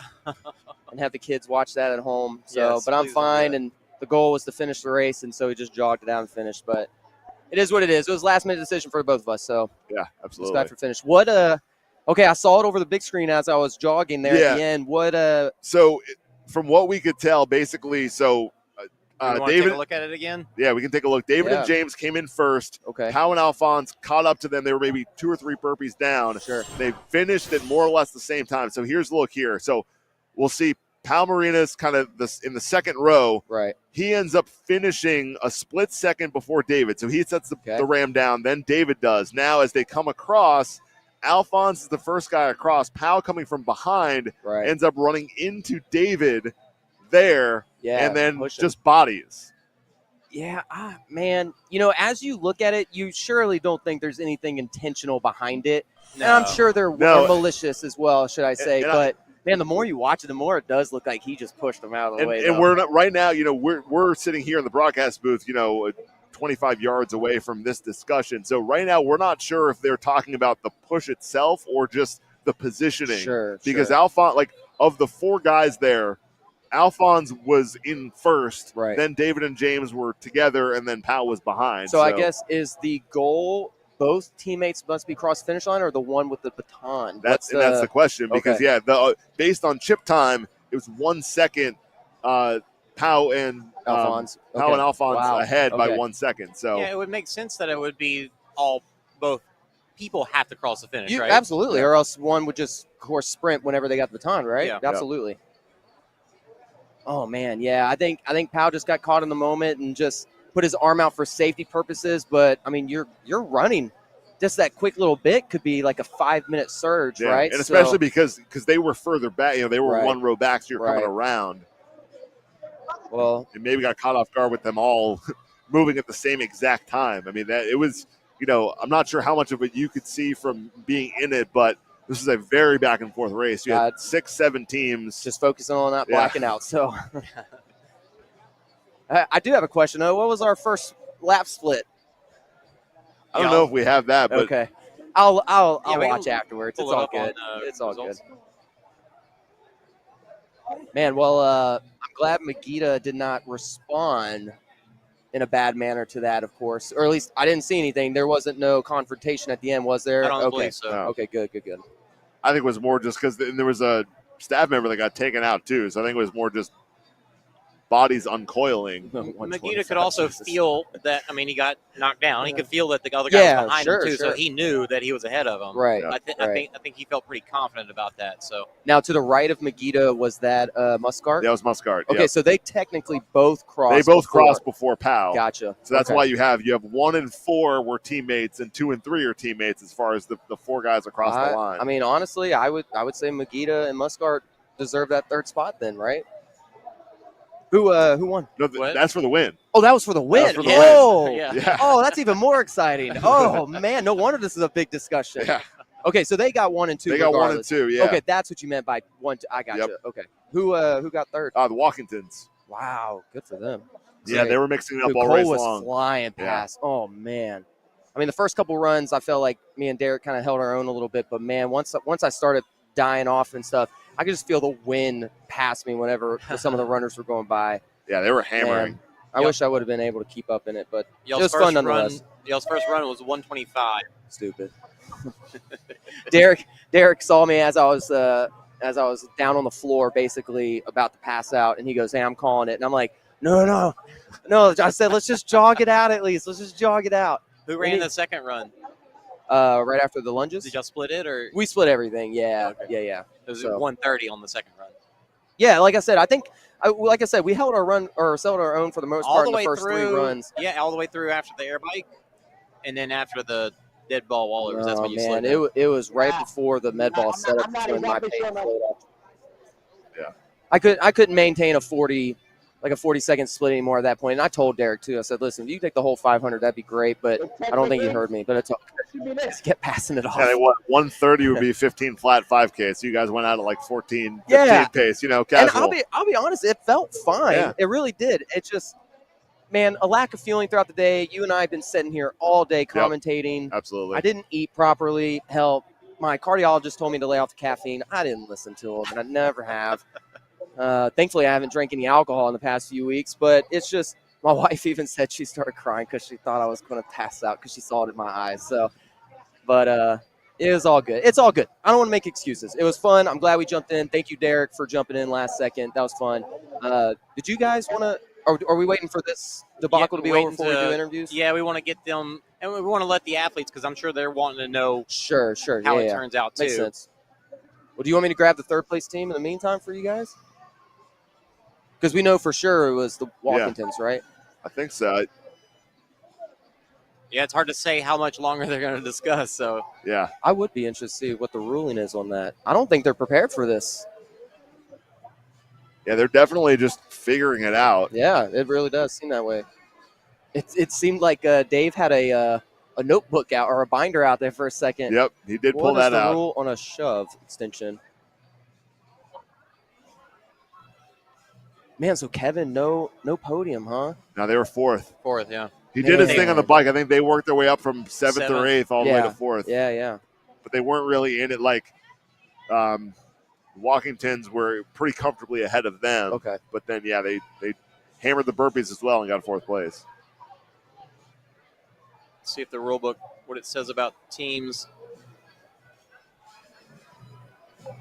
Speaker 4: and have the kids watch that at home. So,
Speaker 2: Yes,
Speaker 4: but I'm fine, and the goal was to finish the race, and so we just jogged it out and finished. But it is what it is. It was a last-minute decision for both of us. So
Speaker 1: yeah, absolutely.
Speaker 4: Just glad for finish. Okay, I saw it over the big screen as I was jogging there at the end.
Speaker 1: So from what we could tell, basically,
Speaker 2: want to
Speaker 1: David,
Speaker 2: take a look at it again?
Speaker 1: Yeah, we can take a look. David and James came in first.
Speaker 4: Okay.
Speaker 1: Powell and Alphonse caught up to them. They were maybe 2 or 3 burpees down.
Speaker 4: Sure.
Speaker 1: They finished at more or less the same time. So here's a look here. So we'll see Powell Marinas kind of in the second row.
Speaker 4: Right.
Speaker 1: He ends up finishing a split second before David. So he sets the ram down. Then David does. Now as they come across, Alphonse is the first guy across. Powell coming from behind ends up running into David there and then just bodies.
Speaker 4: Yeah, man, as you look at it, you surely don't think there's anything intentional behind it. No. And I'm sure they're malicious as well, should I say. But, man, the more you watch it, the more it does look like he just pushed them out of the way.
Speaker 1: And we're not, right now, we're sitting here in the broadcast booth, 25 yards away from this discussion. So right now we're not sure if they're talking about the push itself or just the positioning.
Speaker 4: Sure.
Speaker 1: Because Alphonse, of the 4 guys there, Alphonse was in first, then David and James were together, and then Powell was behind.
Speaker 4: So I guess is the goal both teammates must be cross finish line or the one with the baton?
Speaker 1: That's the question because, based on chip time, it was 1 second Powell and Alphonse ahead by 1 second. So
Speaker 2: it would make sense that it would be both people have to cross the finish, right?
Speaker 4: Absolutely, or else one would just, of course, sprint whenever they got the baton, right?
Speaker 2: Yeah.
Speaker 4: Absolutely. Yeah. Oh man, yeah. I think Powell just got caught in the moment and just put his arm out for safety purposes. But I mean, you're running. Just that quick little bit could be like a 5-minute surge, right?
Speaker 1: And especially because they were further back. They were 1 row back, so you're coming around.
Speaker 4: Well,
Speaker 1: and maybe got caught off guard with them all moving at the same exact time. I mean, it was. I'm not sure how much of it you could see from being in it, but. This is a very back and forth race. You had 6-7 teams.
Speaker 4: Just focusing on that blacking out. So I do have a question, though. What was our first lap split?
Speaker 1: I don't know if we have that, but
Speaker 4: okay. I'll watch afterwards. It's all good. It's all good. Man, well, I'm glad Megiddo did not respond in a bad manner to that, of course. Or at least I didn't see anything. There wasn't no confrontation at the end, was there?
Speaker 2: I don't believe so.
Speaker 1: No.
Speaker 4: Okay, good.
Speaker 1: I think it was more just because there was a staff member that got taken out, too. So I think it was more just bodies uncoiling.
Speaker 2: Megiddo could also feel that, he got knocked down. He could feel that the other guy was behind him, too, so he knew that he was ahead of him.
Speaker 4: Right.
Speaker 2: I think he felt pretty confident about that. So
Speaker 4: now, to the right of Megiddo, was that Muscart?
Speaker 1: That was Muscart.
Speaker 4: Okay, so they technically both crossed.
Speaker 1: They both crossed before Powell.
Speaker 4: Gotcha.
Speaker 1: So that's why you have 1 and 4 were teammates, and 2 and 3 are teammates as far as the 4 guys across the line.
Speaker 4: Honestly, I would say Megiddo and Muscart deserve that 3rd spot then, right? Who won?
Speaker 1: No, that's for the win.
Speaker 4: Oh, that was for the win.
Speaker 2: Yeah.
Speaker 4: Oh, that's even more exciting. Oh man, no wonder this is a big discussion.
Speaker 1: Yeah.
Speaker 4: Okay, so they got 1 and 2.
Speaker 1: They got 1 and 2. Yeah.
Speaker 4: Okay, that's what you meant by 1. I got you. Okay. Who got 3rd?
Speaker 1: The Walkingtons.
Speaker 4: Wow, good for them.
Speaker 1: Yeah, they were mixing it up all
Speaker 4: Cole
Speaker 1: race
Speaker 4: was
Speaker 1: long.
Speaker 4: Flying past. Yeah. Oh man. The first couple runs, I felt like me and Derek kind of held our own a little bit, but man, once I started dying off and stuff, I could just feel the wind pass me whenever some of the runners were going by.
Speaker 1: Yeah, they were hammering.
Speaker 4: Man, I wish I would have been able to keep up in it, but it was fun nonetheless.
Speaker 2: Y'all's first run was 125.
Speaker 4: Stupid. Derek saw me as I was down on the floor, basically about to pass out, and he goes, "Hey, I'm calling it," and I'm like, "No." I said, "Let's just jog it out at least. Let's just jog it out."
Speaker 2: Who ran the second run?
Speaker 4: Right after the lunges.
Speaker 2: Did y'all split it or?
Speaker 4: We split everything. Yeah,
Speaker 2: okay. Yeah. It was 130 on the second run.
Speaker 4: Yeah, like I said, we held our run or settled our own for the most part in the first 3 runs.
Speaker 2: Yeah, all the way through after the air bike, and then after the dead ball wallovers. That's when you slid.
Speaker 4: It was right before the med ball setup when my pace slowed up.
Speaker 1: Yeah,
Speaker 4: I couldn't maintain a 40-second split anymore at that point. And I told Derek too. I said, "Listen, if you take the whole 500, that'd be great." But I don't think he heard me. But it's okay. Just kept passing it off.
Speaker 1: Yeah, 130 would be 15 flat 5K. So you guys went out at 14, 15 pace. Casual.
Speaker 4: And I'll be honest, it felt fine.
Speaker 1: Yeah.
Speaker 4: It really did. It just, man, a lack of feeling throughout the day. You and I have been sitting here all day commentating.
Speaker 1: Yep, absolutely.
Speaker 4: I didn't eat properly. Hell, my cardiologist told me to lay off the caffeine. I didn't listen to him, and I never have. Thankfully, I haven't drank any alcohol in the past few weeks, but it's just, my wife even said she started crying because she thought I was going to pass out because she saw it in my eyes. So, but it was all good. It's all good. I don't want to make excuses. It was fun. I'm glad we jumped in. Thank you, Derek, for jumping in last second. That was fun. Did you guys want to Are we waiting for this debacle to be over before we do interviews?
Speaker 2: Yeah, we want to get them, and we want to let the athletes, because I'm sure they're wanting to know
Speaker 4: Sure.
Speaker 2: how it turns out, too.
Speaker 4: Makes sense. Well, do you want me to grab the third place team in the meantime for you guys? Because we know for sure it was the Walkingtons, right?
Speaker 1: I think so.
Speaker 2: Yeah, it's hard to say how much longer they're going to discuss. So
Speaker 1: Yeah.
Speaker 4: I would be interested to see what the ruling is on that. I don't think they're prepared for this.
Speaker 1: Yeah, they're definitely just figuring it out.
Speaker 4: Yeah, it really does seem that way. It seemed like Dave had a notebook out or a binder out there for a second.
Speaker 1: Yep, he did pull that out.
Speaker 4: What is the rule on a shove extension? Man, so Kevin, no podium, huh?
Speaker 1: No, they were fourth.
Speaker 2: Fourth, yeah.
Speaker 1: He did his thing on the bike. I think they worked their way up from seventh or eighth all the way to fourth.
Speaker 4: Yeah.
Speaker 1: But they weren't really in it like Walkingtons were pretty comfortably ahead of them.
Speaker 4: Okay.
Speaker 1: But then, yeah, they hammered the burpees as well and got fourth place.
Speaker 2: Let's see if the rule book, what it says about teams. I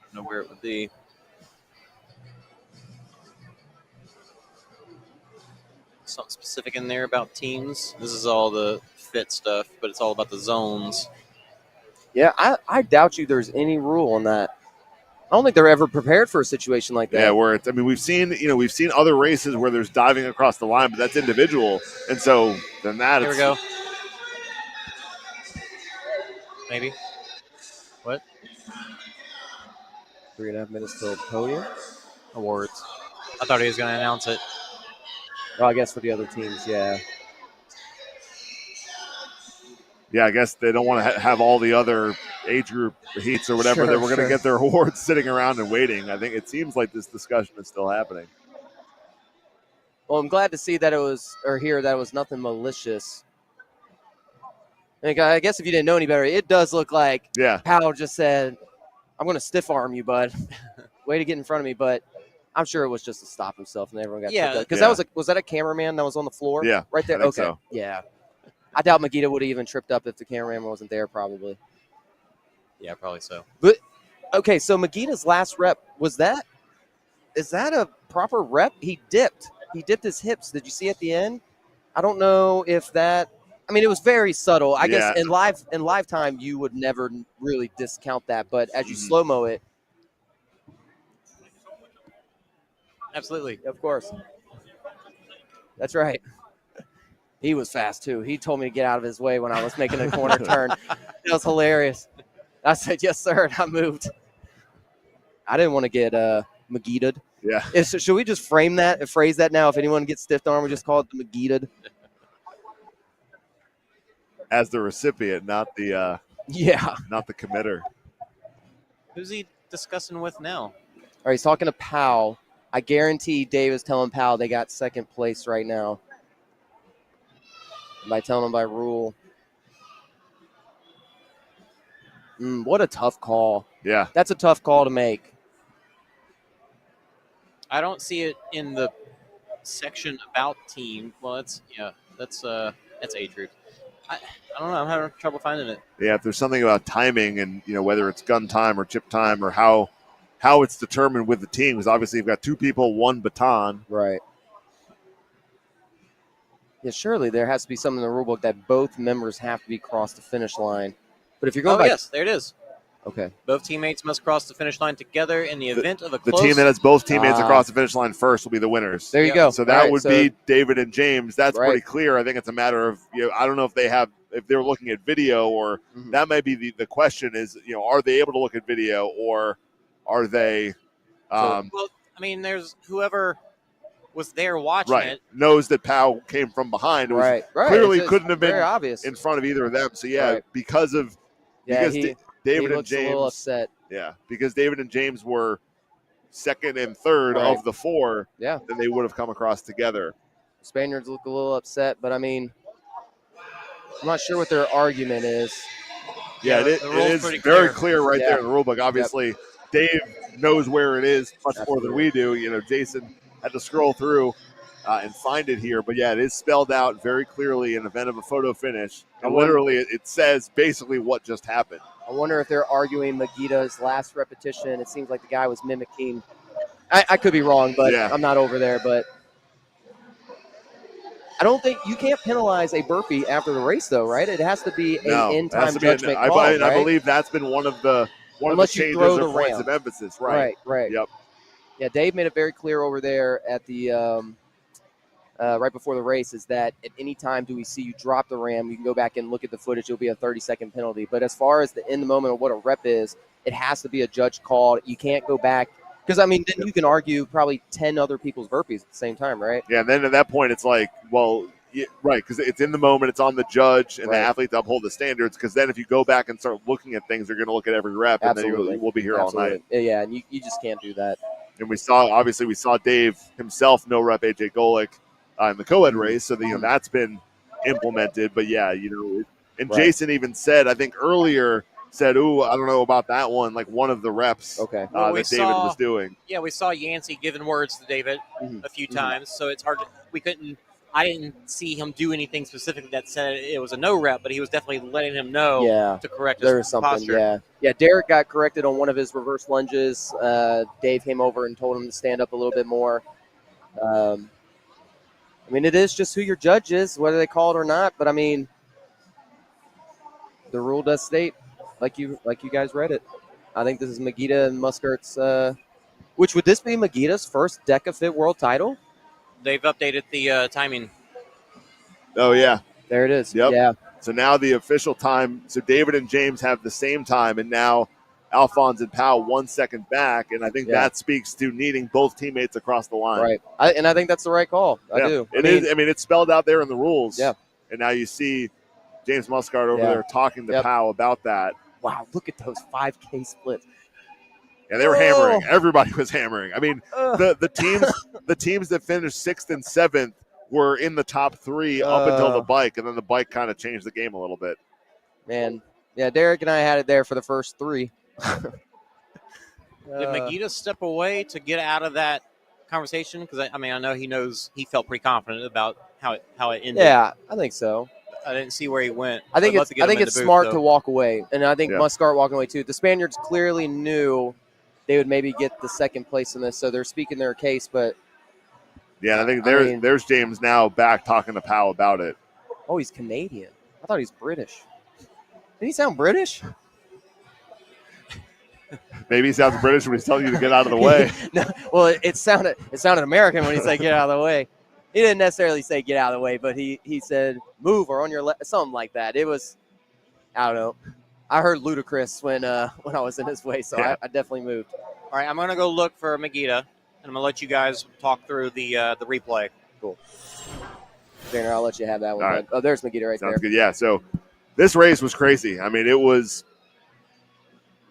Speaker 2: don't know where it would be. Something specific in there about teams. This is all the fit stuff, but it's all about the zones.
Speaker 4: Yeah, I doubt you there's any rule on that. I don't think they're ever prepared for a situation like that.
Speaker 1: Yeah, where it's, I mean, we've seen other races where there's diving across the line, but that's individual. And so then that
Speaker 2: Here we go. Maybe. What?
Speaker 4: 3.5 minutes till podium
Speaker 2: awards. I thought he was going to announce it.
Speaker 4: Well, I guess for the other teams, yeah.
Speaker 1: Yeah, I guess they don't want to have all the other age group heats or whatever that we're going to get their awards sitting around and waiting. I think it seems like this discussion is still happening.
Speaker 4: Well, I'm glad to see that hear that it was nothing malicious. I guess if you didn't know any better, it does look like Powell just said, I'm going to stiff arm you, bud. Way to get in front of me, but I'm sure it was just to stop himself and everyone got tripped up. Because was that a cameraman that was on the floor?
Speaker 1: Yeah.
Speaker 4: Right there? Okay. So. Yeah. I doubt Magida would have even tripped up if the cameraman wasn't there, probably.
Speaker 2: Yeah, probably so.
Speaker 4: But okay, so Magida's last rep, is that a proper rep? He dipped his hips. Did you see at the end? I don't know if that, I mean, it was very subtle. I guess in live time you would never really discount that, but as you slow-mo it.
Speaker 2: Absolutely.
Speaker 4: Of course. That's right. He was fast, too. He told me to get out of his way when I was making a corner turn. It was hilarious. I said, yes, sir, and I moved. I didn't want to get Magida'd.
Speaker 1: Yeah.
Speaker 4: Should we just phrase that now? If anyone gets stiff arm, we just call it the Magida'd.
Speaker 1: As the recipient, not the not the committer.
Speaker 2: Who's he discussing with now?
Speaker 4: All right, he's talking to Powell. I guarantee Dave is telling Powell they got second place right now. By telling him by rule. What a tough call.
Speaker 1: Yeah.
Speaker 4: That's a tough call to make.
Speaker 2: I don't see it in the section about team. Well, that's age group. I don't know. I'm having trouble finding it.
Speaker 1: Yeah, if there's something about timing and, whether it's gun time or chip time or how it's determined with the team, because obviously you've got two people, one baton.
Speaker 4: Right. Yeah, surely there has to be something in the rulebook that both members have to be across the finish line. But if you're going
Speaker 2: yes, there it is.
Speaker 4: Okay.
Speaker 2: Both teammates must cross the finish line together in the event of a
Speaker 1: the
Speaker 2: close.
Speaker 1: The team that has both teammates across the finish line first will be the winners.
Speaker 4: There you go.
Speaker 1: So that would be David and James. That's pretty clear. I think it's a matter of, I don't know if they're looking at video or that might be the question is, are they able to look at video or are they
Speaker 2: well, I mean, there's whoever was there watching it
Speaker 1: knows that Powell came from behind. It was clearly couldn't have been
Speaker 4: obvious
Speaker 1: in front of either of them. So because David and James
Speaker 4: a little upset.
Speaker 1: Yeah, because David and James were second and third of the four.
Speaker 4: Yeah,
Speaker 1: then they would have come across together.
Speaker 4: Spaniards look a little upset, but I mean, I'm not sure what their argument is.
Speaker 1: Yeah, it is very clear right there in the rulebook. Obviously, Dave knows where it is much more than we do. Jason had to scroll through and find it here. But, it is spelled out very clearly in event of a photo finish. And literally it says basically what just happened.
Speaker 4: I wonder if they're arguing Magida's last repetition. It seems like the guy was mimicking I could be wrong, but
Speaker 1: Yeah.
Speaker 4: I'm not over there. But I don't think you can't penalize a burpee after the race, though, right? It has to be
Speaker 1: No,
Speaker 4: a
Speaker 1: it has
Speaker 4: in-time
Speaker 1: to be.
Speaker 4: judgment call,
Speaker 1: I
Speaker 4: right?
Speaker 1: believe that's been one of the
Speaker 4: Unless you
Speaker 1: changes
Speaker 4: throw
Speaker 1: or
Speaker 4: the
Speaker 1: points
Speaker 4: ram.
Speaker 1: of emphasis. Right.
Speaker 4: Right.
Speaker 1: Yep.
Speaker 4: Yeah, Dave made it very clear over there at the right before the race is that at any time do we see you drop the ram, you can go back and look at the footage. It'll be a 30-second penalty. But as far as in the moment of what a rep is, it has to be a judge called. You can't go back because then you can argue probably 10 other people's burpees at the same time, right?
Speaker 1: Yeah, and then at that point it's like, well, yeah, right, because it's in the moment, it's on the judge and the athlete to uphold the standards. Because then if you go back and start looking at things, you're going to look at every rep,
Speaker 4: Absolutely.
Speaker 1: and then we'll be here all night.
Speaker 4: Yeah, and you just can't do that.
Speaker 1: And we saw Dave himself no rep AJ Golick in the co-ed race, so that's been implemented. But yeah, and Jason even said, I think earlier, "Ooh, I don't know about that one." Like one of the reps that David was doing.
Speaker 2: Yeah, we saw Yancey giving words to David a few times, so it's hard. I didn't see him do anything specifically that said it was a no rep, but he was definitely letting him know to correct his posture.
Speaker 4: Yeah, Derek got corrected on one of his reverse lunges. Dave came over and told him to stand up a little bit more. It is just who your judge is, whether they call it or not. But the rule does state, like you guys read it. I think this is Magida and Muscart's. Which would this be Magida's first DEKA Fit World title?
Speaker 2: They've updated the timing.
Speaker 1: Oh yeah,
Speaker 4: there it is.
Speaker 1: Yep.
Speaker 4: Yeah.
Speaker 1: So now the official time. So David and James have the same time, and now Alphonse and Powell 1 second back, and I think that speaks to needing both teammates across the line.
Speaker 4: Right. I think that's the right call. I do.
Speaker 1: It is. It's spelled out there in the rules.
Speaker 4: Yeah.
Speaker 1: And now you see James Muscart over there talking to Powell about that.
Speaker 4: Wow, look at those 5K splits.
Speaker 1: Yeah, they were hammering. Everybody was hammering. The teams that finished 6th and 7th were in the top 3 up until the bike, and then the bike kind of changed the game a little bit.
Speaker 4: Man, yeah, Derek and I had it there for the first 3.
Speaker 2: Did Magida step away to get out of that conversation? Because I know he felt pretty confident about how it ended.
Speaker 4: Yeah, I think so.
Speaker 2: I didn't see where he went.
Speaker 4: I think it's smart to walk away, and I think Muscart walking away too. The Spaniards clearly knew they would maybe get the second place in this, so they're speaking their case. But
Speaker 1: yeah, I think there's James now back talking to Powell about it.
Speaker 4: Oh, he's Canadian. I thought he's British. Did he sound British?
Speaker 1: Maybe he sounds British when he's telling you to get out of the way.
Speaker 4: No, well, it sounded American when he said get out of the way. He didn't necessarily say get out of the way, but he said move or on your left, something like that. It was, I don't know. I heard ludicrous when I was in his way, so I definitely moved.
Speaker 2: All right, I'm going to go look for Magida, and I'm going to let you guys talk through the replay.
Speaker 4: Cool. Tanner, I'll let you have that one.
Speaker 1: Right.
Speaker 4: Oh, there's Magida right there.
Speaker 1: Sounds good. Yeah, so this race was crazy. It was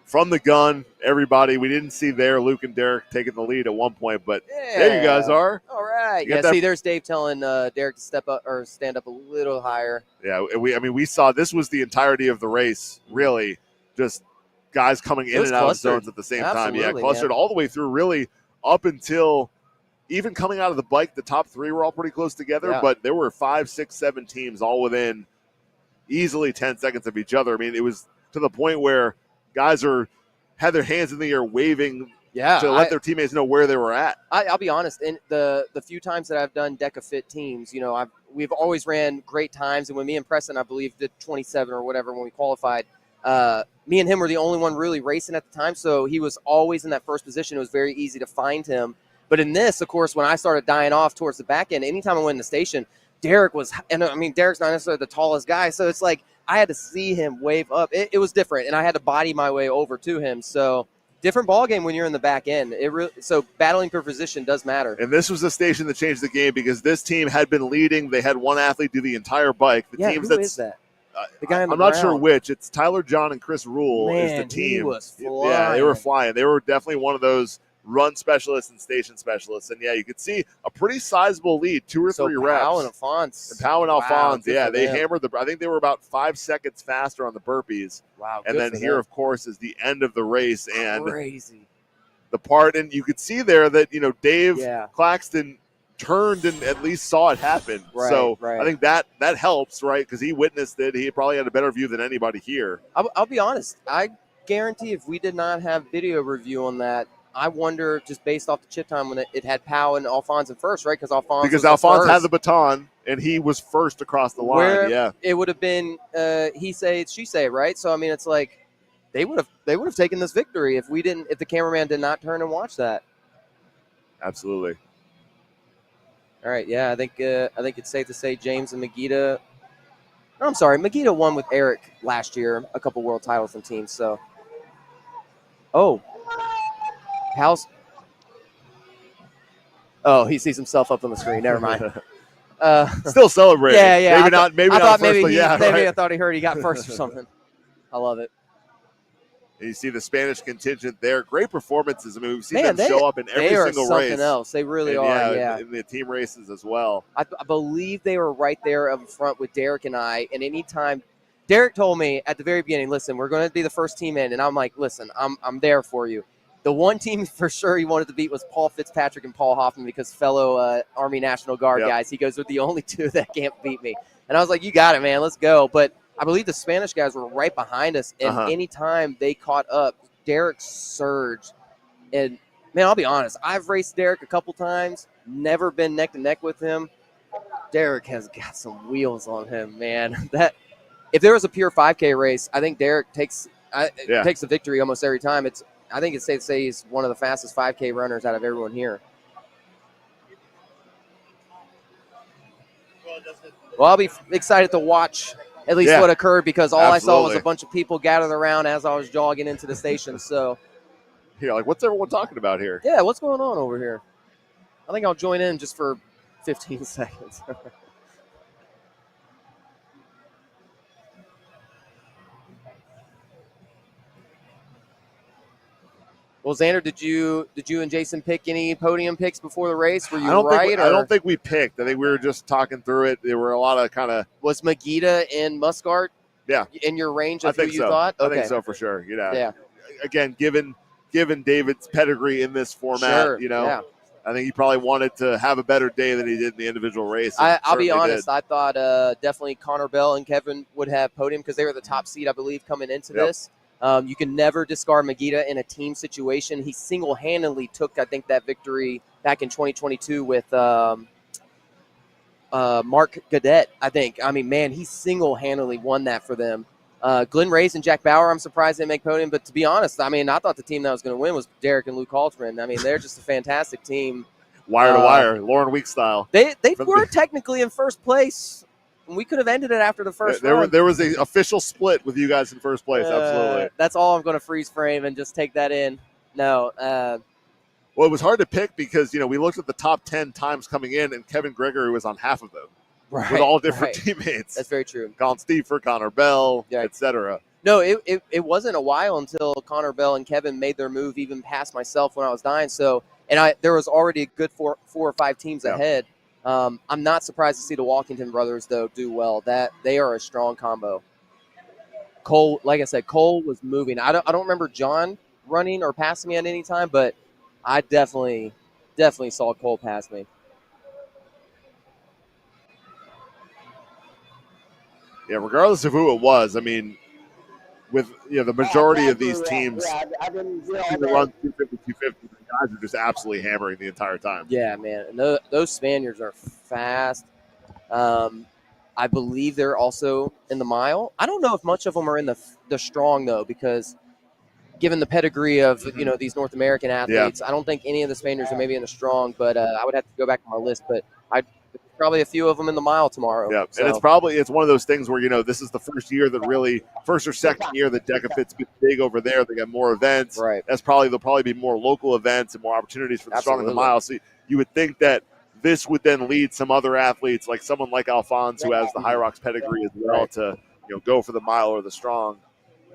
Speaker 1: from the gun, everybody. We didn't see Luke and Derek taking the lead at one point, but there you guys are.
Speaker 4: All right. Yeah, see, there's Dave telling Derek to step up or stand up a little higher.
Speaker 1: Yeah, we saw this was the entirety of the race, really, just guys coming in and out of zones at the same time. Yeah, clustered all the way through, really, up until even coming out of the bike, the top 3 were all pretty close together, but there were 5, 6, 7 teams all within easily 10 seconds of each other. It was to the point where guys had their hands in the air waving to let their teammates know where they were at.
Speaker 4: I'll be honest. In the few times that I've done DEKA Fit teams, we've always ran great times. And when me and Preston, I believe, did 27 or whatever when we qualified, me and him were the only one really racing at the time. So he was always in that first position. It was very easy to find him. But in this, of course, when I started dying off towards the back end, anytime I went in the station, Derek was – and Derek's not necessarily the tallest guy. So it's like I had to see him wave up. It was different, and I had to body my way over to him. So different ball game when you're in the back end. So battling for position does matter.
Speaker 1: And this was the station that changed the game because this team had been leading. They had one athlete do the entire bike.
Speaker 4: Who is that? The guy
Speaker 1: I'm not sure which. It's Tyler John and Chris Rule is the team.
Speaker 4: He was flying.
Speaker 1: Yeah, they were flying. They were definitely one of those run specialists and station specialists. And, you could see a pretty sizable lead, 2 or 3 reps.
Speaker 4: Powell and Alphonse.
Speaker 1: Alphonse, they hammered I think they were about 5 seconds faster on the burpees.
Speaker 4: Wow.
Speaker 1: And then here, of course, is the end of the race. And
Speaker 4: crazy.
Speaker 1: The part, and you could see there that, Dave Claxton turned and at least saw it happen.
Speaker 4: Right.
Speaker 1: I think that helps, right? Because he witnessed it. He probably had a better view than anybody here.
Speaker 4: I'll be honest. I guarantee if we did not have video review on that, I wonder, just based off the chip time, when it had Powell and Alphonse in first, right? Because
Speaker 1: Because
Speaker 4: was
Speaker 1: Alphonse had
Speaker 4: first,
Speaker 1: the baton, and he was first across the line.
Speaker 4: where
Speaker 1: Yeah,
Speaker 4: it would have been he say it, she say it, right? So I mean, it's like they would have taken this victory if the cameraman did not turn and watch that.
Speaker 1: absolutely.
Speaker 4: All right, yeah, I think it's safe to say James and Megita. No, I'm sorry, Megita won with Eric last year, a couple world titles and teams. So, House. Oh, he sees himself up on the screen. Never mind.
Speaker 1: Still celebrating.
Speaker 4: Yeah.
Speaker 1: Maybe not. Maybe
Speaker 4: I
Speaker 1: not
Speaker 4: thought
Speaker 1: first,
Speaker 4: maybe
Speaker 1: but yeah,
Speaker 4: maybe
Speaker 1: right.
Speaker 4: I thought he heard he got first or something. I love it.
Speaker 1: And you see the Spanish contingent there. Great performances. I mean, we've seen them show up in every single
Speaker 4: something
Speaker 1: race.
Speaker 4: Else. They really
Speaker 1: and
Speaker 4: are.
Speaker 1: Yeah, in the team races as well.
Speaker 4: I believe they were right there up front with Derek and I. And anytime Derek told me at the very beginning, listen, we're going to be the first team in, and I'm like, listen, I'm there for you. The one team for sure he wanted to beat was Paul Fitzpatrick and Paul Hoffman because fellow Army National Guard guys. He goes, with the only two that can't beat me. And I was like, you got it, man. Let's go. But I believe the Spanish guys were right behind us. And anytime they caught up, Derek surged. And, man, I'll be honest. I've raced Derek a couple times, never been neck to neck with him. Derek has got some wheels on him, man. That if there was a pure 5K race, I think Derek takes the victory almost every time. I think it's safe to say he's one of the fastest 5K runners out of everyone here. Well, I'll be excited to watch at least what occurred because all I saw was a bunch of people gathered around as I was jogging into the station. So,
Speaker 1: you're like, what's everyone talking about here?
Speaker 4: Yeah, what's going on over here? I think I'll join in just for 15 seconds. Well, Xander, did you and Jason pick any podium picks before the race? Were you
Speaker 1: I don't think we picked. I think we were just talking through it. There were a lot of kind of.
Speaker 4: Was Megita and Muscart?
Speaker 1: Yeah.
Speaker 4: In your range of who you
Speaker 1: so.
Speaker 4: thought?
Speaker 1: Okay. I think so for sure.
Speaker 4: Yeah.
Speaker 1: Again, given David's pedigree in this format, I think he probably wanted to have a better day than he did in the individual race.
Speaker 4: I'll be honest. I thought definitely Connor Bell and Kevin would have podium because they were the top seed, I believe, coming into this. You can never discard Megita in a team situation. He single-handedly took, I think, that victory back in 2022 with Mark Gadet, I think. I mean, man, he single-handedly won that for them. Glenn Reyes and Jack Bauer, I'm surprised they make podium. But to be honest, I mean, I thought the team that was going to win was Derek and Luke Halterman. I mean, they're just a fantastic team.
Speaker 1: Wire to wire, Lauren Week style.
Speaker 4: They were technically in first place. We could have ended it after the first round.
Speaker 1: There was an official split with you guys in first place. Absolutely.
Speaker 4: That's all I'm going to freeze frame and just take that in. No.
Speaker 1: Well, it was hard to pick because, we looked at the top 10 times coming in, and Kevin Gregory was on half of them.
Speaker 4: Right,
Speaker 1: with all different teammates.
Speaker 4: That's very true.
Speaker 1: Colin Steefer, Connor Bell, etc.
Speaker 4: No, it wasn't a while until Connor Bell and Kevin made their move even past myself when I was dying. So, there was already a good four or five teams ahead. I'm not surprised to see the Walkington brothers, though, do well. That they are a strong combo. Cole, like I said, Cole was moving. I don't remember John running or passing me at any time, but I definitely saw Cole pass me.
Speaker 1: Yeah, regardless of who it was, I mean, with the majority of these teams,
Speaker 3: I didn't
Speaker 1: run 250, 250. The guys are just absolutely hammering the entire time.
Speaker 4: Yeah, man, and those Spaniards are fast. I believe they're also in the mile. I don't know if much of them are in the strong though, because given the pedigree of these North American athletes, I don't think any of the Spaniards are maybe in the strong. But I would have to go back to my list. But probably a few of them in the mile tomorrow.
Speaker 1: Yeah,
Speaker 4: so.
Speaker 1: And it's one of those things where this is the first or second year that DEKA Fit's been big over there. They got more events.
Speaker 4: Right.
Speaker 1: There'll probably be more local events and more opportunities for the strong in the mile. So you would think that this would then lead some other athletes, like someone like Alphonse, who has the High Rocks pedigree as well, to go for the mile or the strong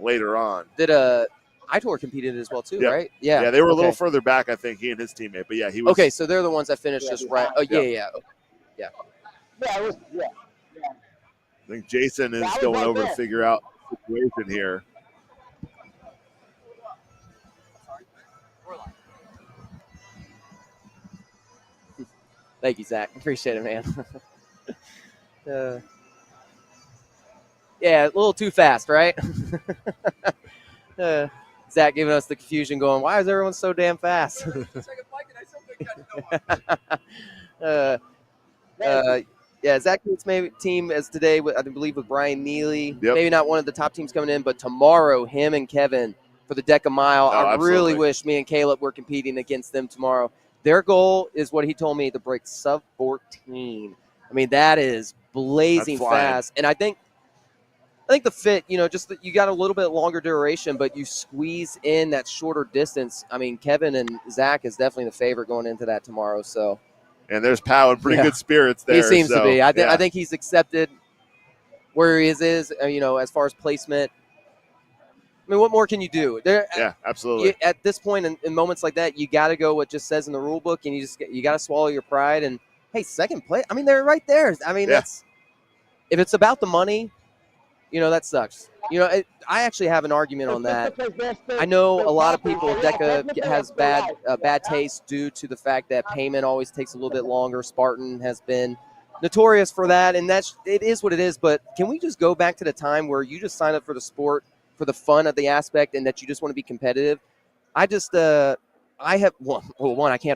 Speaker 1: later on.
Speaker 4: Did Itor competed as well too, right?
Speaker 1: Yeah, they were a little further back, I think, he and his teammate. But yeah, he was.
Speaker 4: Okay, so they're the ones that finished just right. Oh yeah.
Speaker 3: Yeah, it was, yeah.
Speaker 1: I think Jason is going over to figure out the situation here.
Speaker 4: Thank you, Zach. Appreciate it, man. Yeah, a little too fast, right? Zach giving us the confusion going, why is everyone so damn fast? Yeah, Zach Gates' team as today, I believe, with Brian Neely.
Speaker 1: Yep.
Speaker 4: Maybe not one of the top teams coming in, but tomorrow, him and Kevin for the DEKA Mile. I
Speaker 1: absolutely.
Speaker 4: really wish me and Caleb were competing against them tomorrow. Their goal is what he told me, to break sub 14. I mean, that is blazing fast. And I think the fit, just that you got a little bit longer duration, but you squeeze in that shorter distance. I mean, Kevin and Zach is definitely the favorite going into that tomorrow. So.
Speaker 1: And there's Powell in pretty good spirits there.
Speaker 4: He seems to be. I think he's accepted where he is, as far as placement. I mean, what more can you do?
Speaker 1: Absolutely.
Speaker 4: At this point, in moments like that, you got to go what just says in the rule book, and you got to swallow your pride. And, hey, second place. I mean, they're right there. I mean, if it's about the money, that sucks. I actually have an argument on that. I know a lot of people, DEKA has bad taste due to the fact that payment always takes a little bit longer. Spartan has been notorious for that, and it is what it is. But can we just go back to the time where you just sign up for the sport, for the fun of the aspect, and that you just want to be competitive? I can't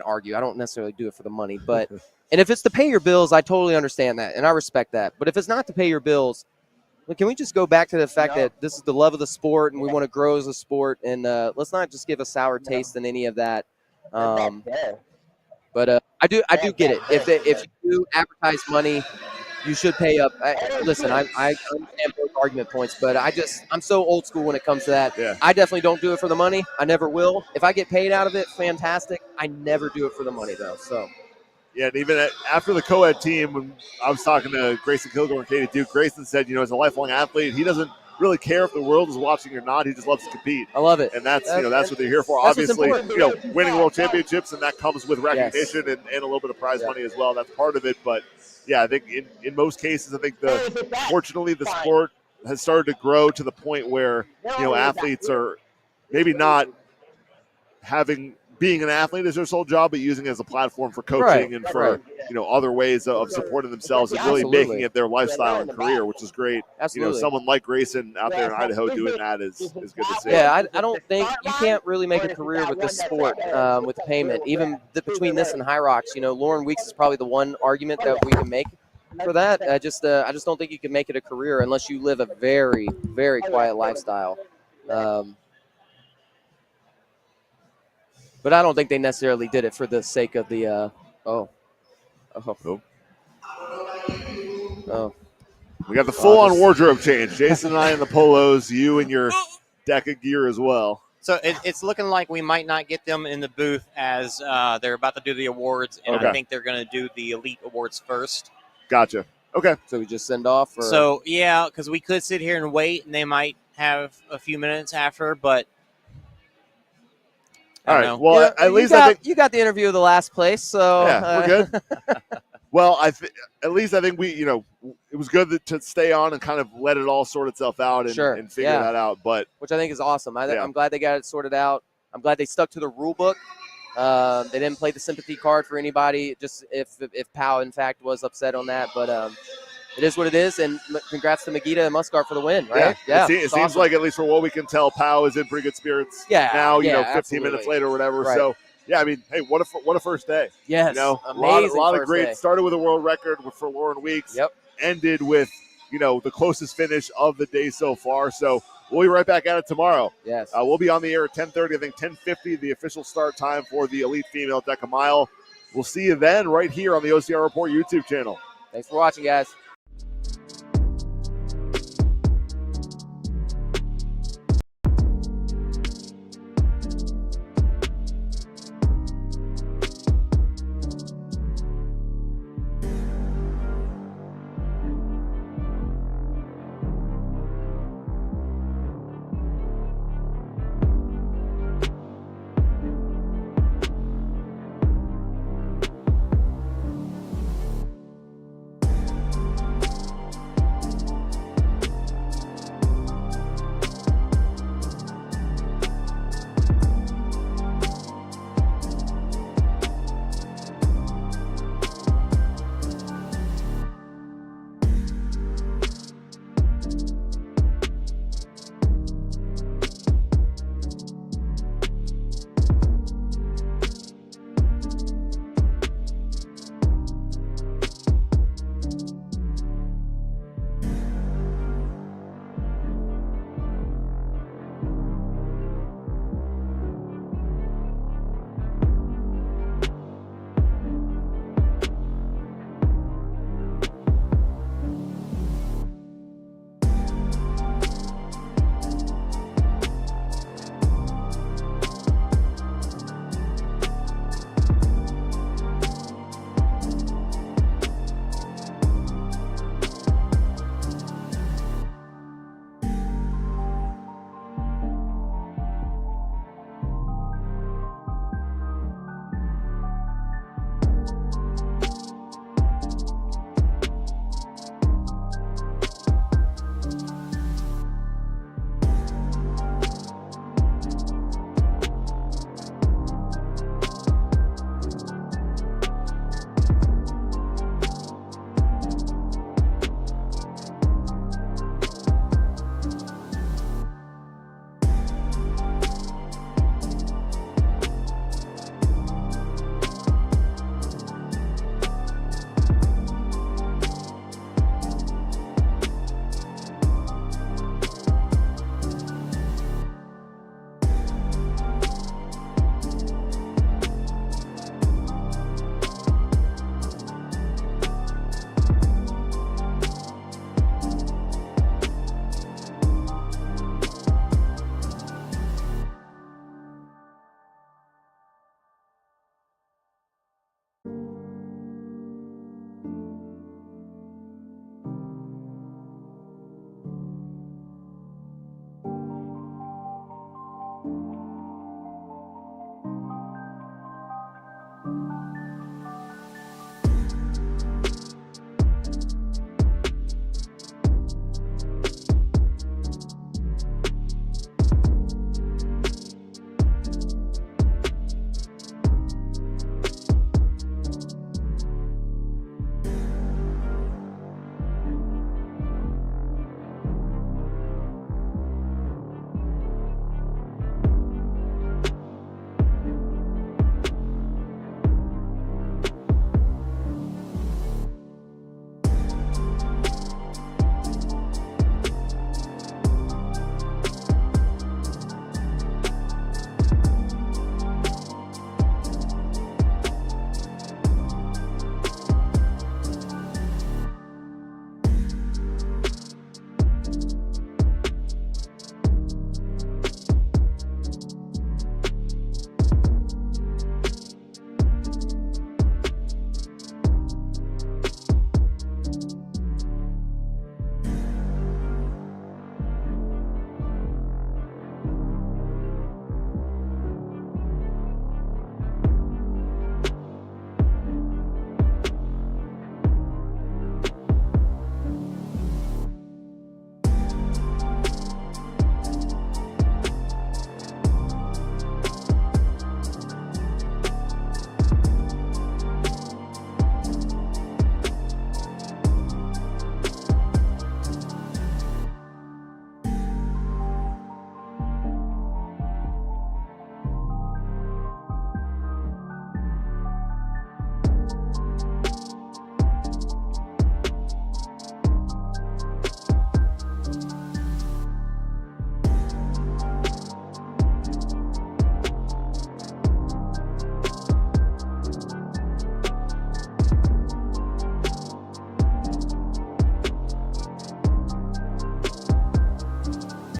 Speaker 4: argue. I don't necessarily do it for the money, but and if it's to pay your bills, I totally understand that, and I respect that. But if it's not to pay your bills, can we just go back to the fact that this is the love of the sport and we want to grow as a sport, and let's not just give a sour taste in any of that. But I do get it. If you do advertise money, you should pay up. Listen, I understand both argument points, but I'm so old school when it comes to that.
Speaker 1: Yeah.
Speaker 4: I definitely don't do it for the money. I never will. If I get paid out of it, fantastic. I never do it for the money, though. So.
Speaker 1: Yeah, and even after the co-ed team, when I was talking to Grayson Kilgore and Katie Duke, Grayson said, as a lifelong athlete, he doesn't really care if the world is watching or not. He just loves to compete.
Speaker 4: I love it.
Speaker 1: And that's what they're here for. Obviously, winning world championships, and that comes with recognition and a little bit of prize money as well. That's part of it. But, yeah, I think in most cases, I think fortunately the sport has started to grow to the point where, athletes are maybe not being an athlete is their sole job, but using it as a platform for coaching and for other ways of supporting themselves and really making it their lifestyle and career, which is great.
Speaker 4: Absolutely.
Speaker 1: Someone like Grayson out there in Idaho doing that is good to see.
Speaker 4: Yeah, I don't think you can't really make a career with this sport with payment. Even between this and High Rocks, Lauren Weeks is probably the one argument that we can make for that. I just don't think you can make it a career unless you live a very, very quiet lifestyle. But I don't think they necessarily did it for the sake of the
Speaker 1: We got the full-on wardrobe change. Jason and I in the polos, you in your DEKA gear as well.
Speaker 2: So it's looking like we might not get them in the booth as they're about to do the awards, and I think they're going to do the elite awards first.
Speaker 1: Gotcha. Okay.
Speaker 4: So we just send off? Or?
Speaker 2: So, yeah, because we could sit here and wait, and they might have a few minutes after, but
Speaker 1: all right. Well, at least I think
Speaker 4: you got the interview of the last place, so
Speaker 1: we're good. Well, at least I think we, it was good to stay on and kind of let it all sort itself out and figure that out. But
Speaker 4: which I think is awesome. I'm glad they got it sorted out. I'm glad they stuck to the rule book. They didn't play the sympathy card for anybody. Just if Powell in fact was upset on that, but it is what it is. And congrats to Megiddo and Muscart for the win, right?
Speaker 1: Yeah. It seems like, at least for what we can tell, Powell is in pretty good spirits. Now, 15
Speaker 4: absolutely.
Speaker 1: minutes later or whatever.
Speaker 4: Right.
Speaker 1: So. Yeah, I mean, hey, what a first day.
Speaker 4: Yes,
Speaker 1: a
Speaker 4: amazing
Speaker 1: lot of great.
Speaker 4: Day.
Speaker 1: Started with a world record for Lauren Weeks.
Speaker 4: Yep.
Speaker 1: Ended with the closest finish of the day so far. So we'll be right back at it tomorrow.
Speaker 4: Yes.
Speaker 1: We'll be on the air at 10:30. I think 10:50, the official start time for the Elite Female DEKA Mile. We'll see you then right here on the OCR Report YouTube channel.
Speaker 4: Thanks for watching, guys.